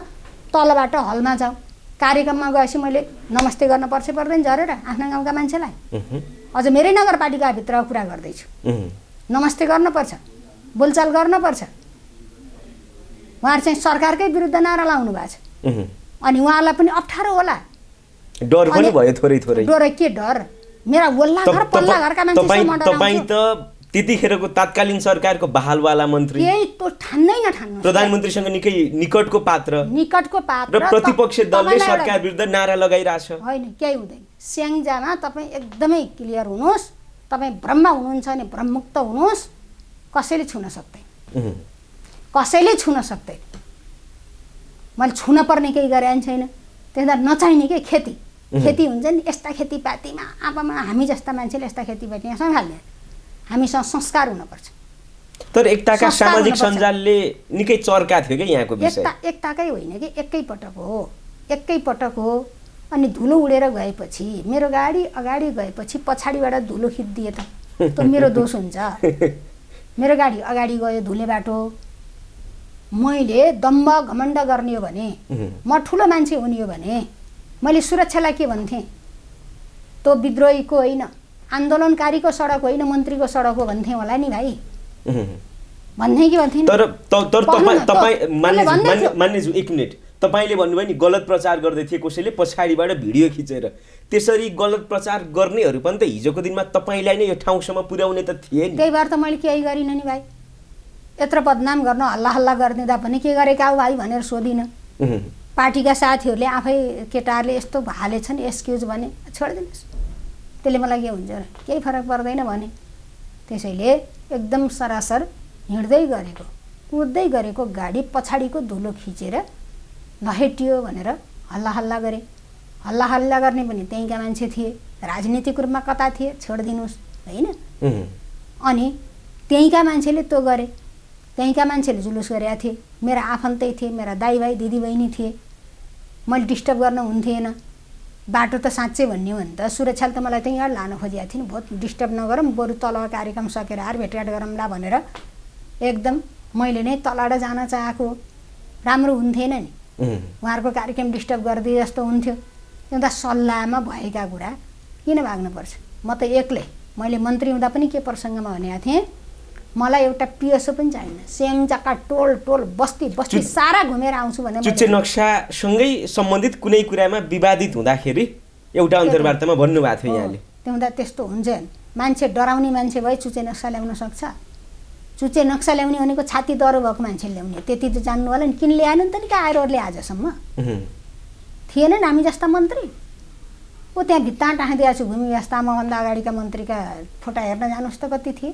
तल्लो बाटो हलमा जाउँ। कार्यक्रममा गएपछि मैले नमस्ते गर्न पर्छ पर्दैन झरेर आफ्नो गाउँका मान्छेलाई, अझ मेरै नगरपालिकाभित्र कुरा गर्दैछु, नमस्ते गर्नुपर्छ, बोलचाल गर्नुपर्छ। उहाँहरू चाहिँ सरकारकै विरुद्ध नारा लाउनु भएको छ, अनि उहाँलाई पनि अप्ठ्यारो होला, डर पनि भयो थोरै थोरै। डर के डर, मेरा वल्ला घर पल्ला घरका मान्छे तपाईँ त त्यतिखेरको तात्कालीन सरकारको बहालवाला मन्त्री, यही त ठान्नै नठान्नु, प्रधानमन्त्रीसँग निकै निकटको पात्र र प्रतिपक्ष दलले सरकार विरुद्ध नारा लगाइरहेछ। होइन, केही हुँदैन। स्याङ्जामा तपाईँ एकदमै क्लियर हुनुहोस्, तपाईँ ब्रह्म हुनुहुन्छ भने ब्रह्ममुक्त हुनुहोस्, कसैले छुन सक्दैन, कसैले छुन सक्दैन। मैले छुन पर्ने केही गरेको छैन। त्यसमा नचाहिने के खेती हुन्छ नि, यस्ता खेतीपातीमा आपामा हामी जस्ता मान्छेले यस्ता खेतीपातीमा सम्हाल्ने, हामीसँग संस्कार हुनुपर्छ। तर एकताका सामाजिक सञ्जालले निकै चर्का थियो क्या यहाँको विषय। एकताकै होइन कि एकैपटक हो। अनि धुलो उडेर गएपछि मेरो गाडी अगाडि गएपछि पछाडिबाट धुलो खिचिदिए त मेरो दोष हुन्छ? मेरो गाडी अगाडि गयो धुले बाटो, मैले दम्ब घमण्ड गर्ने हो भने, म ठुलो मान्छे हुने हो भने मैले सुरक्षालाई के भन्थेँ? तो विद्रोहीको होइन, आन्दोलनकारीको सडक होइन, मन्त्रीको सडक हो भन्थेँ होला नि भाइ, भन्थेँ कि भन्थेँ? तर तपाईँ मान्नेछु, 1 मिनट, तपाईँले भन्नुभयो नि गलत प्रचार गर्दै थिए कसैले पछाडिबाट भिडियो खिचेर, त्यसरी गलत प्रचार गर्नेहरू पनि त हिजोको दिनमा तपाईँलाई नै यो ठाउँसम्म पुर्याउने त थिए नि। त्यही भएर त मैले केही गरिनँ नि भाइ। यत्रो बदनाम गर्न हल्ला हल्ला गरिदिँदा पनि के गरेका हो भाइ भनेर सोधिनँ। पार्टीका साथीहरूले आफै केटाहरूले यस्तो हालेछन् एक्सक्युज भने छोडिदिनुहोस्, त्यसले मलाई के हुन्छ र, केही फरक पर्दैन भने। त्यसैले एकदम सरासर हिँड्दै गरेको कुद्दै गरेको गाडी पछाडिको धुलो खिचेर नहेटियो भनेर हल्ला हल्ला गरे। हल्ला हल्ला गर्ने पनि त्यहीँका मान्छे थिए, राजनीतिक रूपमा कता थिए छोडिदिनुहोस् होइन। अनि त्यहीँका मान्छेले त्यो गरे, त्यहीँका मान्छेले जुलुस गरेका थिए, मेरा आफन्तै थिए, मेरा दाइ भाइ दिदी बहिनी थिए, मैले डिस्टर्ब गर्न हुन्थेन। बाटो त साँच्चै भन्ने हो भने त सुरक्षाले त मलाई त्यहीँ लान खोजेको थिएँ नि, बहुत डिस्टर्ब नगरौँ, बरु तल कार्यक्रम सकेर आएर भेटघाट गरौँला भनेर एकदम मैले नै तलबाट जान चाहेको, राम्रो हुन्थेन नि, उहाँहरूको कार्यक्रम डिस्टर्ब गरिदिए जस्तो हुन्थ्यो। एउटा सल्लाहमा भएका कुरा किन भाग्नुपर्छ? म त एक्लै, मैले मन्त्री हुँदा पनि के प्रसङ्गमा भनेको थिएँ, मलाई एउटा पिएसओ पनि चाहिएन, स्याङ्जाका टोल टोल बस्ती बस्ती सारा घुमेर आउँछु भने। चुच्चे नक्सासँगै सम्बन्धित कुनै कुरामा विवादित हुँदाखेरि एउटा अन्तर्वार्तामा भन्नुभएको थियो यहाँले, त्यो हुँदा त्यस्तो हुन्छ। मान्छे डराउने मान्छे भए चुच्चे नक्सा ल्याउन सक्छ? चुच्चे नक्सा ल्याउने भनेको छाती दह्रो भएको मान्छेले ल्याउने, त्यति त जान्नु होला नि। किन ल्याएन नि त नि आएरहरूले आजसम्म थिएनन् हामी जस्ता मन्त्री। ऊ त्यहाँ भित्ता टाँसिदिएको छु, भूमि व्यवस्थामाभन्दा अगाडिका मन्त्रीका फोटा हेर्न जानुहोस् त कति थिए।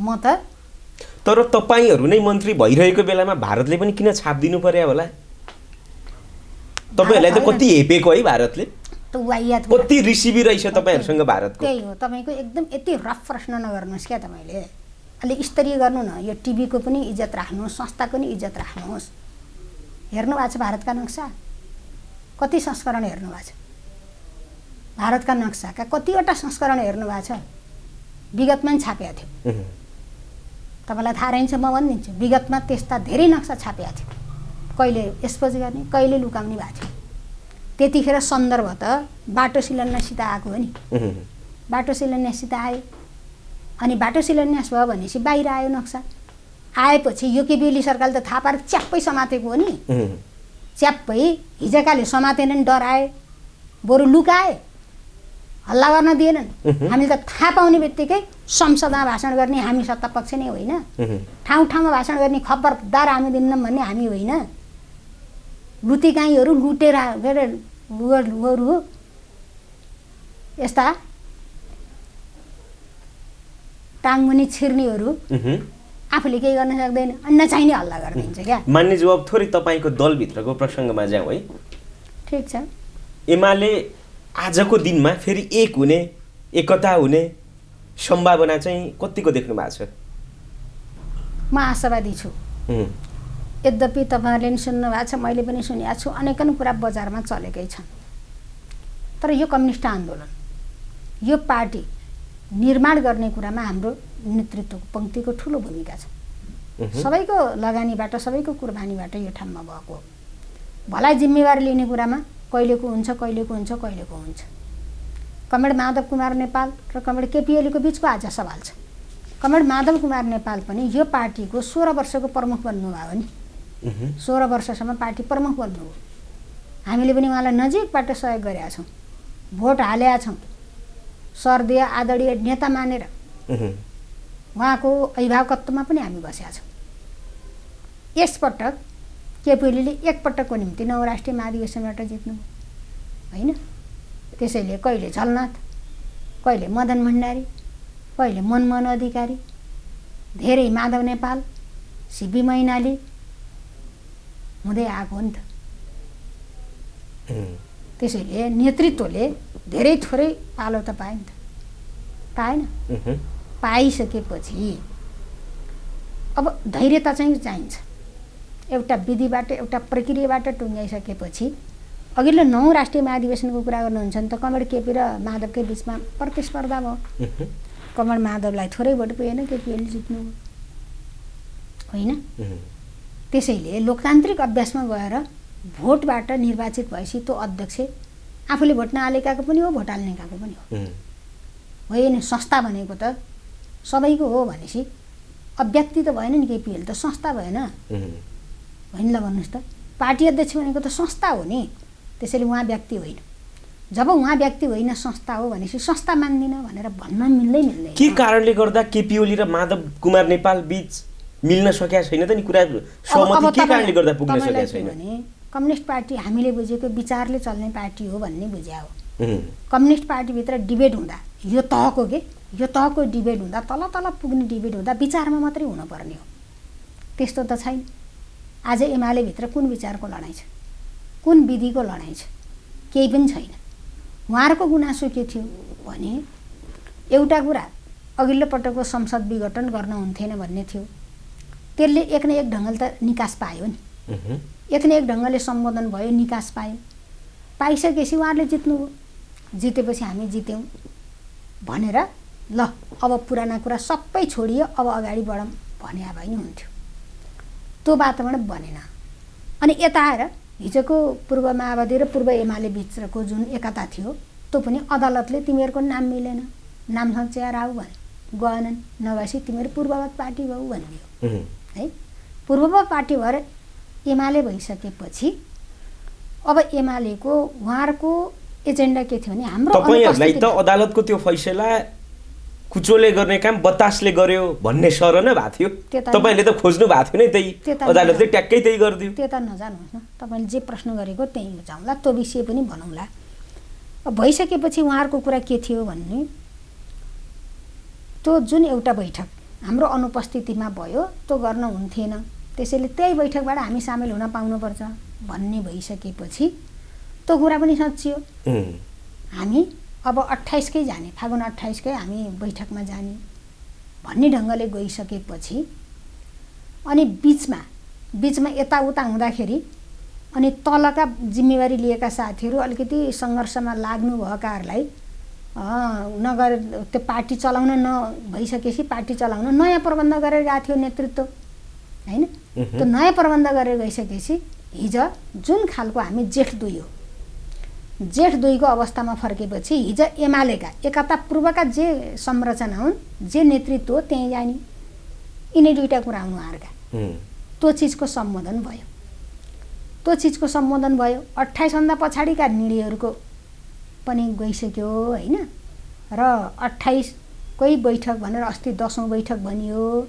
म त तर तपाईँहरू नै मन्त्री भइरहेको बेलामा भारतले पनि किन छाप दिनु पर्यो होला? तपाईँहरूलाई त कति हेपेको है भारतले, कति रिसिभी रहेछ तपाईँहरूसँग भारतको। त्यही हो, तपाईँको एकदम यति रफ प्रश्न नगर्नुहोस् क्या, तपाईँले अलिक स्तरीय गर्नु न। यो टिभीको पनि इज्जत राख्नुहोस्, संस्थाको पनि इज्जत राख्नुहोस्। हेर्नु भएको छ भारतका नक्सा? कति संस्करण हेर्नु भएको छ? भारतका नक्साका कतिवटा संस्करण हेर्नु भएको छ? विगतमा पनि छापेको थियो। तपाईँलाई थाहा रहन्छ, म भनिदिन्छु, विगतमा त्यस्ता धेरै नक्सा छापेका थियो, कहिले एक्सपोज गर्ने कहिले लुकाउने भएको थियो। त्यतिखेर सन्दर्भ त बाटो शिलान्यासित आएको हो नि, बाटो शिलान्यासित आयो अनि बाटो शिलान्यास भयो भनेपछि बाहिर आयो नक्सा। आएपछि यो केपिओली सरकारले त थाहा पारेर च्याप्पै समातेको हो नि, च्याप्पै हिजकाले समातेनन्, डराए, बरु लुकाए, हल्ला गर्न दिएनन्। हामीले त थाहा पाउने बित्तिकै संसदमा भाषण गर्ने हामी सत्तापक्ष नै होइन, ठाउँ ठाउँमा भाषण गर्ने खबरदार हामी दिन्नौँ भन्ने हामी होइन। लुतेकाईहरू लुटेर लुहरू यस्ता टाङमुनि छिर्नेहरू आफूले केही गर्न सक्दैन, नचाहिने हल्ला गरिदिन्छ क्या। मान्यज्यू, अब थोरै तपाईँको दलभित्रको प्रसङ्गमा जाउँ है। ठिक छ। एमाले आजको दिनमा फेरि एक हुने, एकता हुने सम्भावना चाहिँ कतिको देख्नु भएको छ? म आशावादी छु। यद्यपि तपाईँहरूले पनि सुन्नुभएको छ, मैले पनि सुनेको छु, अनेकन कुरा बजारमा चलेकै छन्। तर यो कम्युनिस्ट आन्दोलन, यो पार्टी निर्माण गर्ने कुरामा हाम्रो नेतृत्वको पङ्क्तिको ठुलो भूमिका छ। सबैको लगानीबाट, सबैको कुर्बानीबाट यो ठाउँमा भएको हो। भलाइ जिम्मेवारी लिने कुरामा कहिलेको हुन्छ, कहिलेको हुन्छ, कहिलेको हुन्छ। कमरेड माधव कुमार नेपाल र कमरेड केपी ओलीको बिचको आज सवाल छ। कमरेड माधव कुमार नेपाल पनि यो पार्टीको 16 वर्षको प्रमुख बन्नुभयो नि, 16 वर्षसम्म पार्टी प्रमुख बन्नुभयो। हामीले पनि उहाँलाई नजिकबाट सहयोग गरेका छौँ, भोट हालेका छौँ, सर्दीय आदरणीय नेता मानेर उहाँको अभिभावकत्वमा पनि हामी बसेका छौँ। यसपटक केपी ओलीले एकपटकको निम्ति 9 राष्ट्रिय महाधिवेशनबाट जित्नु होइन। त्यसैले कहिले झलनाथ, कहिले मदन भण्डारी, कहिले मनमोहन अधिकारी, धेरै माधव नेपाल, सिबी मैनाली हुँदै आएको हो नि त। त्यसैले नेतृत्वले धेरै थोरै पालो त पायो नि त, पाएन? पाइसकेपछि अब धैर्यता चाहिँ चाहिन्छ। एउटा विधिबाट, एउटा प्रक्रियाबाट टुङ्गाइसकेपछि अघिल्लो 9 राष्ट्रिय महाधिवेशनको कुरा गर्नुहुन्छ नि त, कमरेड केपी र माधवकै बिचमा प्रतिस्पर्धा भयो। कमरेड माधवलाई थोरै भोट पुगेन, केपी ओली जित्नु होइन। त्यसैले लोकतान्त्रिक अभ्यासमा गएर भोटबाट निर्वाचित भएपछि त्यो अध्यक्ष आफूले भोट नहालेकाको पनि हो, भोट हाल्नेकाको पनि हो। होइन, संस्था भनेको त सबैको हो भनेपछि अब व्यक्ति त भएन नि, केपी ओली त संस्था भएन होइन। ल भन्नुहोस् त, पार्टी अध्यक्ष भनेको त संस्था हो नि। त्यसैले उहाँ व्यक्ति होइन। जब उहाँ व्यक्ति होइन, संस्था हो भनेपछि संस्था मान्दिनँ भनेर भन्न मिल्दैन। के कारणले गर्दा केपी ओली र माधव कुमार नेपाल बीच मिल्न सकेका छैन त नि? कुरा सहमति के कारणले गर्दा पुग्न सकेका छैन भने कम्युनिस्ट पार्टी हामीले बुझेको विचारले चल्ने पार्टी हो भन्ने बुझ्या हो। कम्युनिस्ट पार्टीभित्र डिबेट हुँदा यो तहको डिबेट हुँदा, तल तल पुग्ने डिबेट हुँदा विचारमा मात्रै हुनुपर्ने हो। त्यस्तो त छैन। आज एमाले भित्र कुन विचारको लडाइँ छ, कुन विधिको लडाइँ छ? केही पनि छैन। उहाँहरूको गुनासो के थियो भने एउटा कुरा, अघिल्लो पटकको संसद विघटन गर्न हुन्थेन भन्ने थियो। त्यसले एक न एक ढङ्गले त निकास पायो नि, एक न एक ढङ्गले सम्बोधन भयो, निकास पायो। पाइसकेपछि उहाँहरूले जित्नुभयो। जितेपछि हामी जित्यौँ भनेर ल अब पुराना कुरा सबै छोडियो, अब अगाडि बढौँ भने भए नि हुन्थ्यो। त्यो वातावरण बनेन। अनि यता आएर हिजोको पूर्व माओवादी र पूर्व एमाले बिचको जुन एकता थियो, त्यो पनि अदालतले तिमीहरूको नाम मिलेन, नामसँग चेयर आऊ भने गएनन्, नभएपछि तिमीहरू पूर्ववत पार्टी भऊ भनिदियो है। पूर्ववत पार्टी भएर एमाले भइसकेपछि अब एमालेको उहाँहरूको एजेन्डा के थियो भने हाम्रो तपाईहरुलाई त अदालतको त्यो फैसला कुचोले गर्ने काम बतासले गर्यो भन्ने शरण भएको थियो। तपाईले त खोज्नु भएको थियो नि, त्यही अदालतले ट्याक्कै त्यही गरिदियो। त्यता नजानुहोस् न, तपाईले जे प्रश्न गरेको त्यही जाउँला, त्यो विषय पनि भनौँला। अब भइसकेपछि उहाँहरूको कुरा के थियो भन्ने, त्यो जुन एउटा बैठक हाम्रो अनुपस्थितिमा भयो त्यो गर्न हुन्थेन, त्यसैले त्यही बैठकबाट हामी सामेल हुन पाउनुपर्छ भन्ने भइसकेपछि त्यो कुरा पनि सच्चियो। हामी अब 28कै जाने, फागुन 28कै हामी बैठकमा जाने भन्ने ढङ्गले गइसकेपछि अनि बिचमा यताउता हुँदाखेरि अनि तलका जिम्मेवारी लिएका साथीहरू अलिकति सङ्घर्षमा लाग्नुभएकाहरूलाई नगर त्यो पार्टी चलाउन भइसकेपछि पार्टी चलाउन नयाँ प्रबन्ध गरेर गएको थियो नेतृत्व हैन। त्यो नयाँ प्रबन्ध गरेर गइसकेपछि हिजो जुन खालको हामी जेठ 2 हो, जेठ 2 को अवस्थामा फर्केपछि हिजो एमालेका एकता पूर्वका जे संरचना हुन्, जे नेतृत्व हो त्यहीँ जाने, यिनै दुईटा कुरा हुनु आर्का। त्यो चिजको सम्बोधन भयो, त्यो चिजको सम्बोधन भयो। 28 भन्दा पछाडिका निर्णयहरूको पनि गइसक्यो हैन। र 28 कोही बैठक भनेर अस्ति 10औं बैठक भनियो,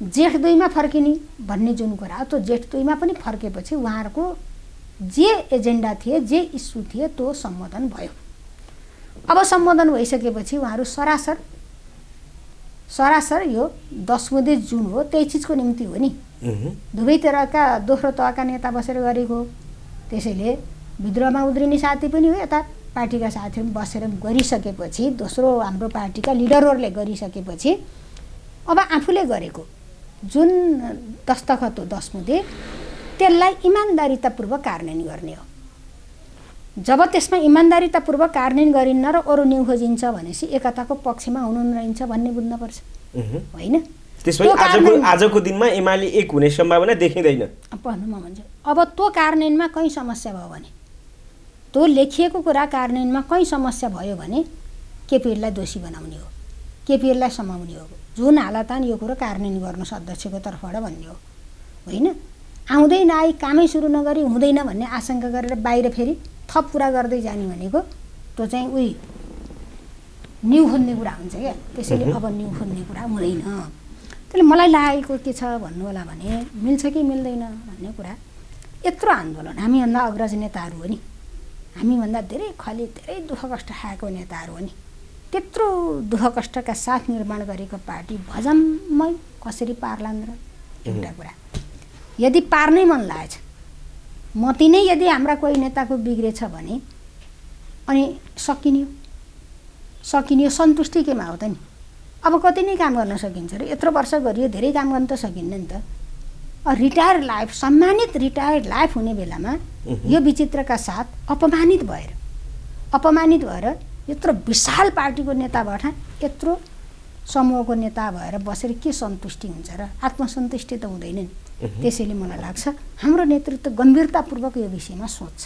जेठ 2 मा फर्किने भन्ने जुन कुरा हो, त्यो जेठ 2 मा पनि फर्केपछि उहाँहरूको जे एजेन्डा थिए, जे इस्यु थिए त्यो सम्बोधन भयो। अब सम्बोधन भइसकेपछि उहाँहरू सरासर यो 10 बुँदे जुन हो त्यही चिजको निम्ति हो नि। दुवैतिरका दोस्रो तहका नेता बसेर गरेको, त्यसैले विद्रोहमा उद्रिने साथी पनि हो, यता पार्टीका साथीहरू बसेर गरिसकेपछि, दोस्रो हाम्रो पार्टीका लिडरहरूले गरिसकेपछि अब आफूले गरेको जुन दस्तखत हो 10 बुँदे, त्यसलाई इमान्दारितापूर्वक कार्यान्वयन गर्ने हो। जब त्यसमा इमान्दारितापूर्वक कार्यान्वयन गरिन्न र अरू न्यु खोजिन्छ भनेपछि एकताको पक्षमा हुनु रहन्छ भन्ने बुझ्नुपर्छ होइन। त्यसपछि आजको दिनमा एमाले एक हुने सम्भावना देखिँदैन भन्नु म भन्छु। अब त्यो कार्यान्वयनमा कहीँ समस्या भयो भने, त्यो लेखिएको कुरा कार्यान्वयनमा कहीँ समस्या भयो भने केपीलाई दोषी बनाउने हो, केपीलाई समाउने हो। जुन हालतमा यो कुरो कार्यान्वयन गर्नुहोस् अध्यक्षको तर्फबाट भन्ने हो होइन। आउँदैन आई कामै सुरु नगरी हुँदैन भन्ने आशंका गरेर बाहिर फेरि थप पुरा गर्दै जाने भनेको त्यो चाहिँ उही न्यु खोज्ने कुरा हुन्छ क्या। त्यसैले अब न्यु खोज्ने कुरा हुँदैन। त्यसले मलाई लागेको के छ भन्नु होला भने, मिल्छ कि मिल्दैन भन्ने कुरा, यत्रो आन्दोलन हामीभन्दा अग्रज नेताहरू हो नि, हामीभन्दा धेरै खली धेरै दुःख कष्ट खाएको नेताहरू हो नि, त्यत्रो दुःख कष्टका साथ निर्माण गरेको पार्टी भजममै कसरी पार्लान् र? एउटा कुरा, यदि पार्नै मन लागेछ, मती नै यदि हाम्रा कोही नेताको बिग्रेछ भने अनि सकिने सन्तुष्टि केमा हो त नि? अब कति नै काम गर्न सकिन्छ र? यत्रो वर्ष गरियो, धेरै काम गर्न त सकिन्न नि त। रिटायर लाइफ, सम्मानित रिटायर्ड लाइफ हुने बेलामा यो विचित्रका साथ अपमानित भएर यत्रो विशाल पार्टीको नेताबाट यत्रो समूहको नेता भएर बसेर के सन्तुष्टि हुन्छ र? आत्मसन्तुष्टि त हुँदैन नि। त्यसैले मलाई लाग्छ हाम्रो नेतृत्व गम्भीरतापूर्वक यो विषयमा सोच्छ।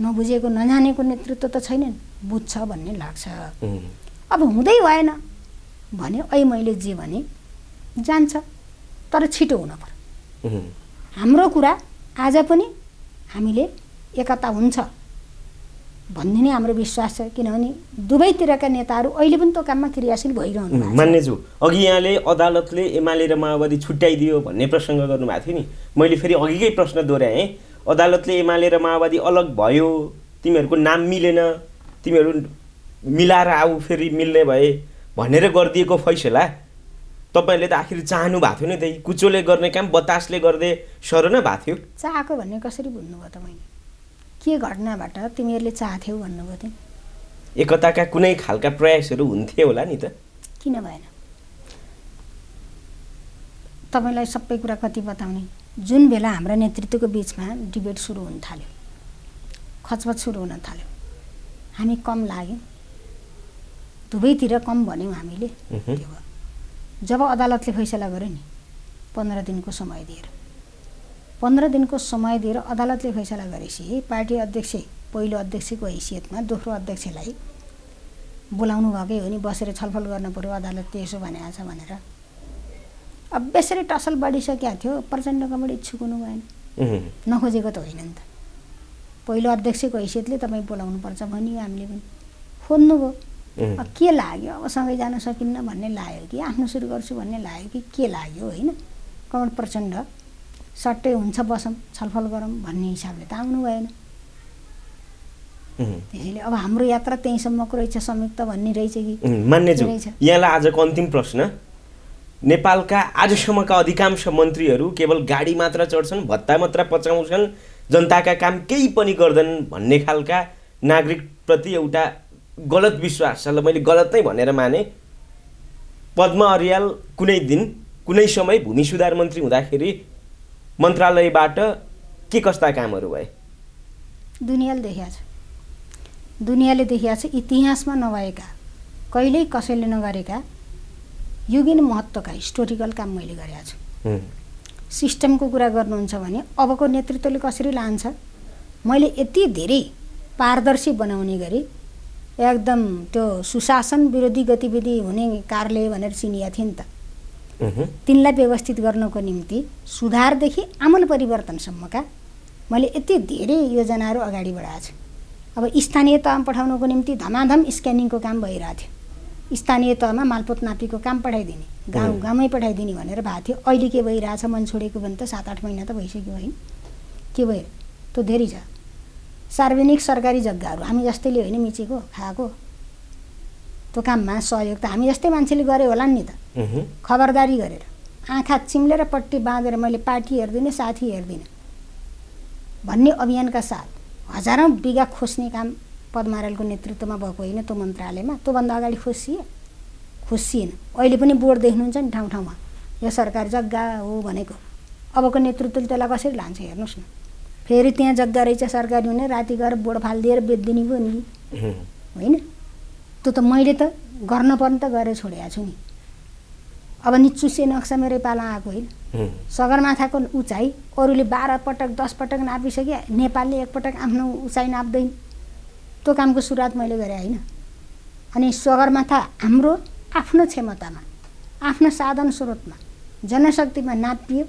नबुझेको नजानेको नेतृत्व त छैन, बुझ्छ भन्ने लाग्छ। अब हुँदै भएन भने अहिले मैले जे भने जान्छ, तर छिटो हुन पर्यो। हाम्रो कुरा आज पनि हामीले एकता हुन्छ भन्ने नै हाम्रो विश्वास छ, किनभने दुवैतिरका नेताहरू अहिले पनि त्यो काममा क्रियाशील भइरहनु भएको छ। मान्नेछु, अघि यहाँले अदालतले एमाले र माओवादी छुट्याइदियो भन्ने प्रसङ्ग गर्नुभएको थियो नि, मैले फेरि अघिकै प्रश्न दोहोऱ्याएँ। अदालतले एमाले र माओवादी अलग भयो, तिमीहरूको नाम मिलेन, तिमीहरू मिलाएर आऊ फेरि मिल्ने भए भनेर गरिदिएको फैसला तपाईँले त आखिर चाहनु भएको थियो नि, त्यही कुचोले गर्ने काम बतासले गर्दै सरो नै भएको थियो। चाहेको भन्ने कसरी बुझ्नुभयो त? मैले के घटनाबाट तिमीहरूले चाहथ्यौ भन्नुभयो त? एकताका कुनै खालका प्रयासहरू हुन्थे होला नि त, किन भएन? तपाईँलाई सबै कुरा कति बताउने? जुन बेला हाम्रा नेतृत्वको बिचमा डिबेट सुरु हुन थाल्यो, खचबच सुरु हुन थाल्यो, हामी कम लाग्यौँ, दुवैतिर कम भन्यौँ हामीले। जब अदालतले फैसला गर्यो नि 15 दिनको समय दिएर, 15 दिनको समय दिएर अदालतले फैसला गरेपछि पार्टी अध्यक्ष, पहिलो अध्यक्षको हैसियतमा दोस्रो अध्यक्षलाई बोलाउनु भएकै हो नि, बसेर छलफल गर्न पर्यो, अदालतले यसो भनेको छ भनेर। अब बेसरी टसल बढिसकेको थियो, प्रचण्डको बढी इच्छुक हुनु भएन, नखोजेको त होइन नि त। पहिलो अध्यक्षको हैसियतले तपाईँ बोलाउनुपर्छ भनियो, हामीले पनि खोज्नुभयो। अब के लाग्यो? अब सँगै जान सकिन्न भन्ने लाग्यो कि आफ्नो सुरु गर्छु भन्ने लाग्यो कि के लाग्यो होइन? कमल प्रचण्ड सट्टै हुन्छ बसौँ छलफल गरौँ भन्ने हिसाबले त आउनु भएन। त्यसैले अब हाम्रो यात्रा त्यहीँसम्मको रहेछ, संयुक्त भन्ने रहेछ कि मान्नेछु। यहाँलाई आजको अन्तिम प्रश्न, नेपालका आजसम्मका अधिकांश मन्त्रीहरू केवल गाडी मात्र चढ्छन्, भत्ता मात्र पचाउँछन्, जनताका काम केही पनि गर्दैनन् भन्ने खालका नागरिकप्रति एउटा गलत विश्वास, मैले गलत नै भनेर माने। पद्म अर्याल कुनै दिन कुनै समय भूमि सुधार मन्त्री हुँदाखेरि मन्त्रालयबाट के कस्ता कामहरू भए? दुनियाँले देखेको छ। दुनियाँले देखिया छ इतिहासमा नभएका कहिल्यै कसैले नगरेका युगीन महत्त्वका हिस्टोरिकल काम मैले गरेको छु। सिस्टमको कुरा गर्नुहुन्छ भने अबको नेतृत्वले कसरी लान्छ, मैले यति धेरै पारदर्शी बनाउने गरी एकदम त्यो सुशासन विरोधी गतिविधि हुने कार्यालय भनेर चिनिया थिए नि त, तिनलाई व्यवस्थित गर्नको निम्ति सुधारदेखि आमूल परिवर्तनसम्मका मैले यति धेरै योजनाहरू अगाडि बढाएको छु। अब स्थानीय तहमा पठाउनको निम्ति धमाधम स्क्यानिङको काम भइरहेको थियो। स्थानीय तहमा मालपोत नापीको काम पठाइदिने, गाउँ गाउँमै पठाइदिने भनेर भएको थियो। अहिले के भइरहेछ, मन छोडेको भने त 7-8 महिना त भइसक्यो होइन, के भयो त्यो धेरै छ। सार्वजनिक सरकारी जग्गाहरू हामी जस्तैले होइन मिचेको खाएको, त्यो काममा सहयोग त हामी जस्तै मान्छेले गरे होला नि त। खबरदारी गरेर आँखा चिम्लेर पट्टी बाँधेर मैले पार्टी हेर्दिनँ साथी हेर्दिनँ भन्ने अभियानका साथ हजारौँ बिघा खोज्ने काम पद्मारायलको नेतृत्वमा भएको होइन त्यो मन्त्रालयमा। त्योभन्दा अगाडि खोसिएन। अहिले पनि बोर्ड देख्नुहुन्छ नि ठाउँ ठाउँमा, यो सरकारी जग्गा हो भनेको। अबको नेतृत्वले त्यसलाई कसरी लान्छ हेर्नुहोस् न। फेरि त्यहाँ जग्गा रहेछ सरकारी हुने, राति गएर बोर्ड फालिदिएर बेचिदिने पो नि होइन। त्यो त मैले त गर्न पर्ने त गरेर छोडेको छु नि। अब निचुसे नक्सा मेरै पाला आएको होइन। सगरमाथाको उचाइ अरूले 12 पटक 10 पटक नापिसके, नेपालले एकपटक आफ्नो उचाइ नाप्दैन। त्यो कामको सुरुवात मैले गरेँ होइन। अनि सगरमाथा हाम्रो आफ्नो क्षमतामा, आफ्नो साधन स्रोतमा, जनशक्तिमा नापियो।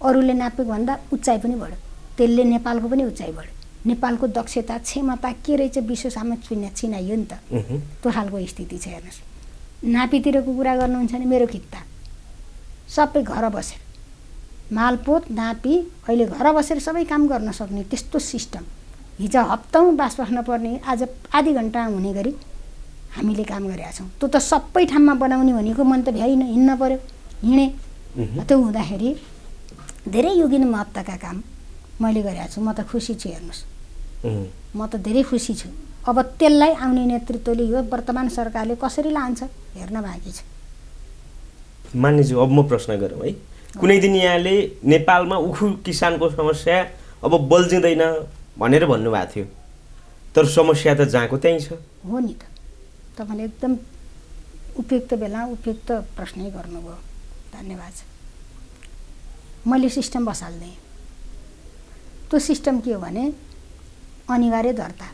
अरूले नापेको भन्दा उचाइ पनि बढ्यो, त्यसले नेपालको पनि उचाइ बढ्यो। नेपालको दक्षता क्षमता के रहेछ विश्व सामु चिनाइयो नि त। त्यो खालको स्थिति छ हेर्नुहोस्। नापीतिरको कुरा गर्नुहुन्छ भने मेरो किता सबै घर बसेर मालपोत नापी अहिले घर बसेर सबै काम गर्न सक्ने त्यस्तो सिस्टम हिजो हप्तौँ बास बस्न पर्ने आज आधी घन्टा हुने गरी हामीले काम गरेका छौँ। त्यो त सबै ठाउँमा बनाउने भनेको मन त भ्याइन, हिँड्न पर्यो, हिँडेँ। त्यो हुँदाखेरि धेरै युगीन महत्त्वका काम मैले गरेका छु। म त खुसी छु हेर्नुहोस्, म त धेरै खुसी छु। अब त्यसलाई आउने नेतृत्वले यो वर्तमान सरकारले कसरी लान्छ हेर्न बाँकी छ। मान्यज्यू, अब म प्रश्न गरौँ है। कुनै दिन यहाँले नेपालमा उखु किसानको समस्या अब बल्झिँदैन भनेर भन्नुभएको थियो, तर समस्या त जहाँको त्यहीँ छ। हो नि त, तपाईँले एकदम उपयुक्त बेला उपयुक्त प्रश्नै गर्नुभयो, धन्यवाद छ। मैले सिस्टम बसाल्दिएँ। त्यो सिस्टम के हो भने अनिवार्य दर्ता,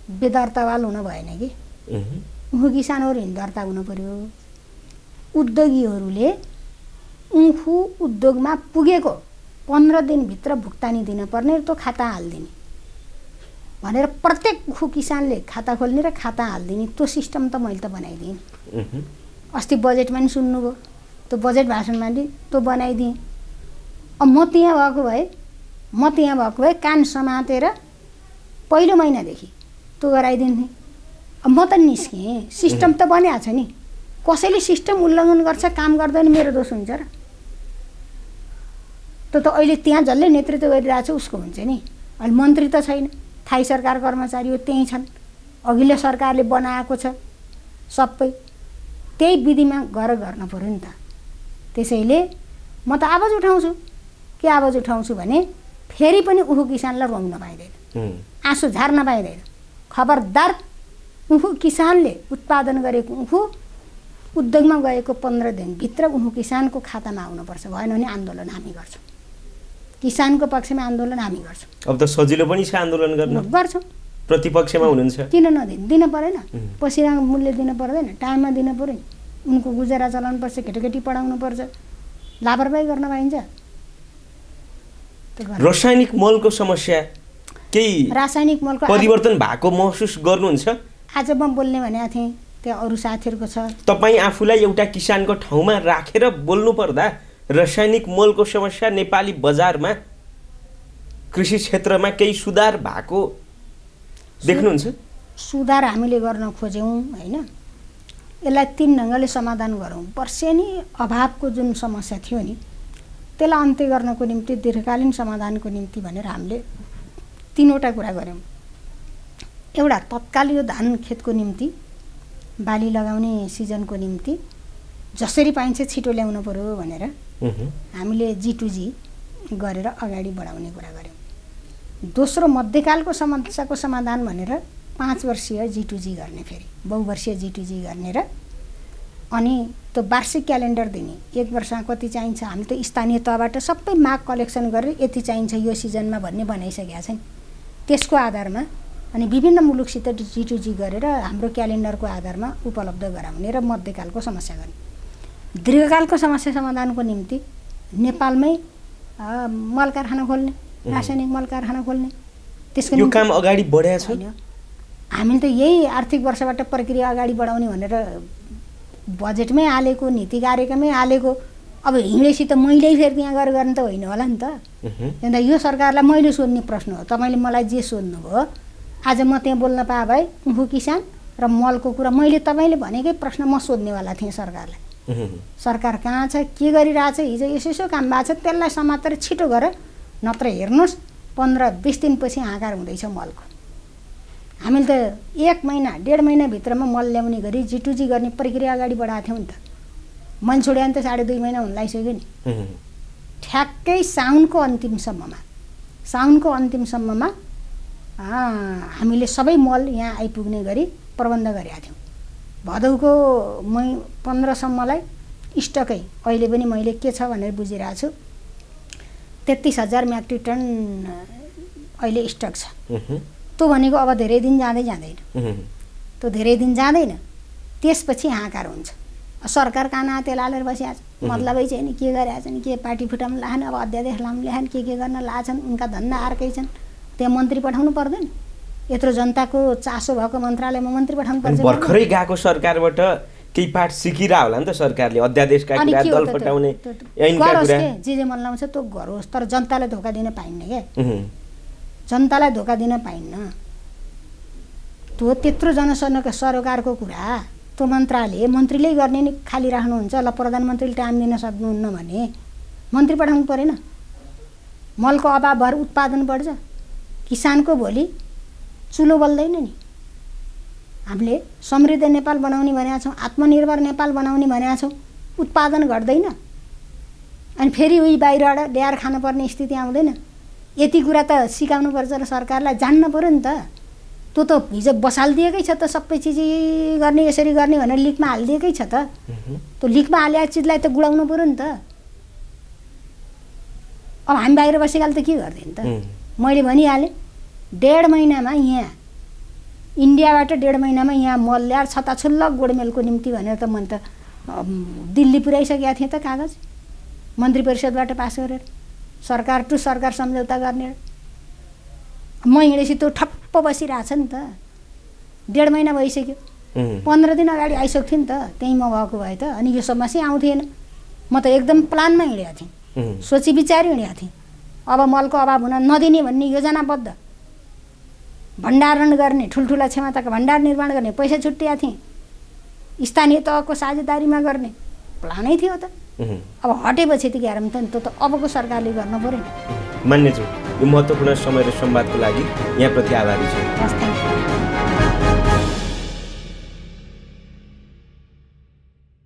बेदर्तावाल हुन भएन कि। उखु किसानहरू दर्ता हुनु पर्यो। उद्योगीहरूले उखु उद्योगमा पुगेको 15 दिनभित्र भुक्तानी दिनुपर्ने, त्यो खाता हालिदिने भनेर प्रत्येक उखु किसानले खाता खोल्ने र खाता हालिदिने त्यो सिस्टम त मैले त बनाइदिएँ। अस्ति बजेटमा नि सुन्नुभयो, त्यो बजेट भाषणमा नि त्यो बनाइदिएँ। अब म त्यहाँ भएको भए कान समातेर पहिलो महिनादेखि त्यो गराइदिन्थेँ। अब म त निस्केँ, सिस्टम त बनिएको छ नि। कसैले सिस्टम उल्लङ्घन गर्छ, काम गर्दैन, मेरो दोष हुन्छ र? त्यो त अहिले त्यहाँ जसले नेतृत्व गरिरहेको छ उसको हुन्छ नि। अहिले मन्त्री त छैन, थाई सरकार कर्मचारी हो त्यहीँ छन्, अघिल्लो सरकारले बनाएको छ सबै, त्यही विधिमा गर्न पऱ्यो नि त। त्यसैले म त आवाज उठाउँछु। के आवाज उठाउँछु भने फेरि पनि उखु किसानलाई रोक्न पाइँदैन, आँसु झार्न पाइँदैन। खबरदार, उखु किसानले उत्पादन गरेको उखु उद्योगमा गएको 15 दिनभित्र उखु किसानको खातामा आउनुपर्छ। भएन भने आन्दोलन हामी गर्छौँ, किसानको पक्षमा आन्दोलन हामी गर्छौँ। अब त सजिलो पनि छ आन्दोलन गर्न, गर्छौँ। प्रतिपक्षमा हुनुहुन्छ, किन दिन परेन? पसिनाको मूल्य दिन पर्दैन? टाइममा दिन पऱ्यो नि। उनको गुजारा चलाउनु पर्छ, केटाकेटी पढाउनु पर्छ, लापरवाही गर्न पाइन्छ? रासायनिक मलको समस्या केही रासायनिक मलको परिवर्तन भएको महसुस गर्नुहुन्छ? आज म बोल्ने भनेको थिएँ, त्यहाँ अरू साथीहरूको छ। तपाईँ आफूलाई एउटा किसानको ठाउँमा राखेर बोल्नु पर्दा रासायनिक मलको समस्या नेपाली बजारमा कृषि क्षेत्रमा केही सुधार भएको देख्नुहुन्छ? सुधार हामीले गर्न खोज्यौँ होइन। यसलाई 3 ढङ्गले समाधान गरौँ। वर्षेनी अभावको जुन समस्या थियो नि त्यसलाई अन्त्य गर्नको निम्ति, दीर्घकालीन समाधानको निम्ति भनेर हामीले 3वटा कुरा गऱ्यौँ। एउटा तत्काल यो धान खेतको निम्ति, बाली लगाउने सिजनको निम्ति जसरी पाइन्छ छिटो ल्याउनु पर्यो भनेर हामीले G2G गरेर अगाडि बढाउने कुरा गऱ्यौँ। दोस्रो मध्यकालको समस्याको समाधान भनेर 5 वर्षीय G2G गर्ने, फेरि बहुवर्षीय G2G गर्ने र अनि त्यो वार्षिक क्यालेन्डर दिने, 1 वर्षमा कति चाहिन्छ, हामी त स्थानीय तहबाट सबै माग कलेक्सन गरेर यति चाहिन्छ यो सिजनमा भन्ने बनाइसकेका छन्। त्यसको आधारमा अनि विभिन्न मुलुकसित G2G गरेर हाम्रो क्यालेन्डरको आधारमा उपलब्ध गराउने र मध्यकालको समस्या गर्ने। दीर्घकालको समस्या समाधानको निम्ति नेपालमै मल कारखाना खोल्ने, रासायनिक मल कारखाना खोल्ने, त्यसको यो काम अगाडि बढाएको छ। हामीले त यही आर्थिक वर्षबाट प्रक्रिया अगाडि बढाउने भनेर बजेटमै हालेको, नीति कार्यक्रममै हालेको। अब हिँडेसी त मैले फेरि त्यहाँ गएर गर्ने त होइन होला नि त। अन्त यो सरकारलाई मैले सोध्ने प्रश्न हो, तपाईँले मलाई जे सोध्नुभयो आज म त्यहाँ बोल्न पाए भए उखु किसान र मलको कुरा मैले तपाईँले भनेकै प्रश्न म सोध्नेवाला थिएँ सरकारलाई। सरकार कहाँ छ, के गरिरहेछ, हिजो यसो काम भएको छ त्यसलाई समातेर छिटो गर, नत्र हेर्नुहोस् 15-20 दिनपछि हाकार हुँदैछ मलको। हामीले त 1 महिना 1.5 महिनाभित्रमा मल ल्याउने गरी G2G गर्ने प्रक्रिया अगाडि बढाएको थियौँ नि त। मैले छोड्यो भने त 2.5 महिना हुन लागिसक्यो नि। ठ्याक्कै साउनको अन्तिमसम्ममा हामीले सबै मल यहाँ आइपुग्ने गरी प्रबन्ध गरेका थियौँ। भदौको 15 सम्मलाई स्टकै अहिले पनि मैले के छ भनेर बुझिरहेको छु, 33,000 मेट्रिक टन अहिले स्टक छ। त्यो भनेको अब धेरै दिन जाँदैन, त्यो धेरै दिन जाँदैन, त्यसपछि हाहाकार हुन्छ। सरकार काना तेल हालेर बसिरहेछ, मतलबै चाहिँ नि के गरिरहेछ नि, के पार्टी फुटाउनु लाछन्, अब अध्यादेश लाउनु ल्याछन्, के गर्न लाछन्, उनका धन्दा अर्कै छन्। त्यहाँ मन्त्री पठाउनु पर्दैन, यत्रो जनताको चासो भएको मन्त्रालयमा मन्त्री पठाउनु पर्छ। भर्खरै गएको सरकारबाट केही पाठ सिकिरह होला नि त सरकारले, अध्यादेशका कुरा, दल फटाउने, ऐनका कुरा, जे मन लाउँछ त्यो गरोस्, तर जनतालाई धोका दिन पाइन्न के। जनतालाई धोका दिन पाइन्न। त्यो त्यत्रो सरकारको कुरा त्यो मन्त्रीले गर्ने नि खाली राख्नुहुन्छ। ल प्रधानमन्त्रीले टाइम दिन सक्नुहुन्न भने मन्त्री पठाउनु परेन। मलको अभाव भएर उत्पादन बढ्छ, किसानको भोलि चुलो बल्दैन नि। हामीले समृद्ध नेपाल बनाउने भनेका छौँ, आत्मनिर्भर नेपाल बनाउने भनेका छौँ, उत्पादन घट्दैन अनि फेरि उही बाहिरबाट ल्याएर खानुपर्ने स्थिति आउँदैन। यति कुरा त सिकाउनु पर्छ र सरकारलाई जान्न पर्यो नि त। त्यो त हिजो बसालिदिएकै छ त, सबै चिज गर्ने यसरी गर्ने भनेर लिकमा हालिदिएकै छ त। त्यो लिकमा हालेको चिजलाई त गुडाउनु पर्यो नि त। अब हामी बाहिर बसेकाले त के गर्दैन त। मैले भनिहालेँ 1.5 महिनामा यहाँ इन्डियाबाट 1.5 महिनामा यहाँ मल ल्याएर छताछुल्ल गोडमेलको निम्ति भनेर त मैले त दिल्ली पुर्याइसकेका थिएँ त कागज, मन्त्री परिषदबाट पास गरेर सरकार टु सरकार सम्झौता गर्ने। म हिँडेपछि त्यो ठप्प बसिरहेछ नि त। 1.5 महिना भइसक्यो, 15 दिन अगाडि आइसक्थ्यो नि त, त्यहीँ म भएको भए त अनि यो समस्या आउँथेन। म त एकदम प्लानमा हिँडेको थिएँ, सोची विचारी हिँडेको थिएँ। अब मलको अभाव हुन नदिने भन्ने योजनाबद्ध भण्डारण गर्ने, ठुल्ठुला क्षमताको भण्डार निर्माण गर्ने पैसा छुट्टिएको थिएँ, स्थानीय तहको साझेदारीमा गर्ने प्लानै थियो त। अब हटेपछि त ग्यारम त त्यो त अबको सरकारले गर्न पर्यो नि। मान्यज्यू, यो महत्त्वपूर्ण समय र संवादको लागि यहाँप्रति आभारी छु। हस्, थ्याङ्क यू।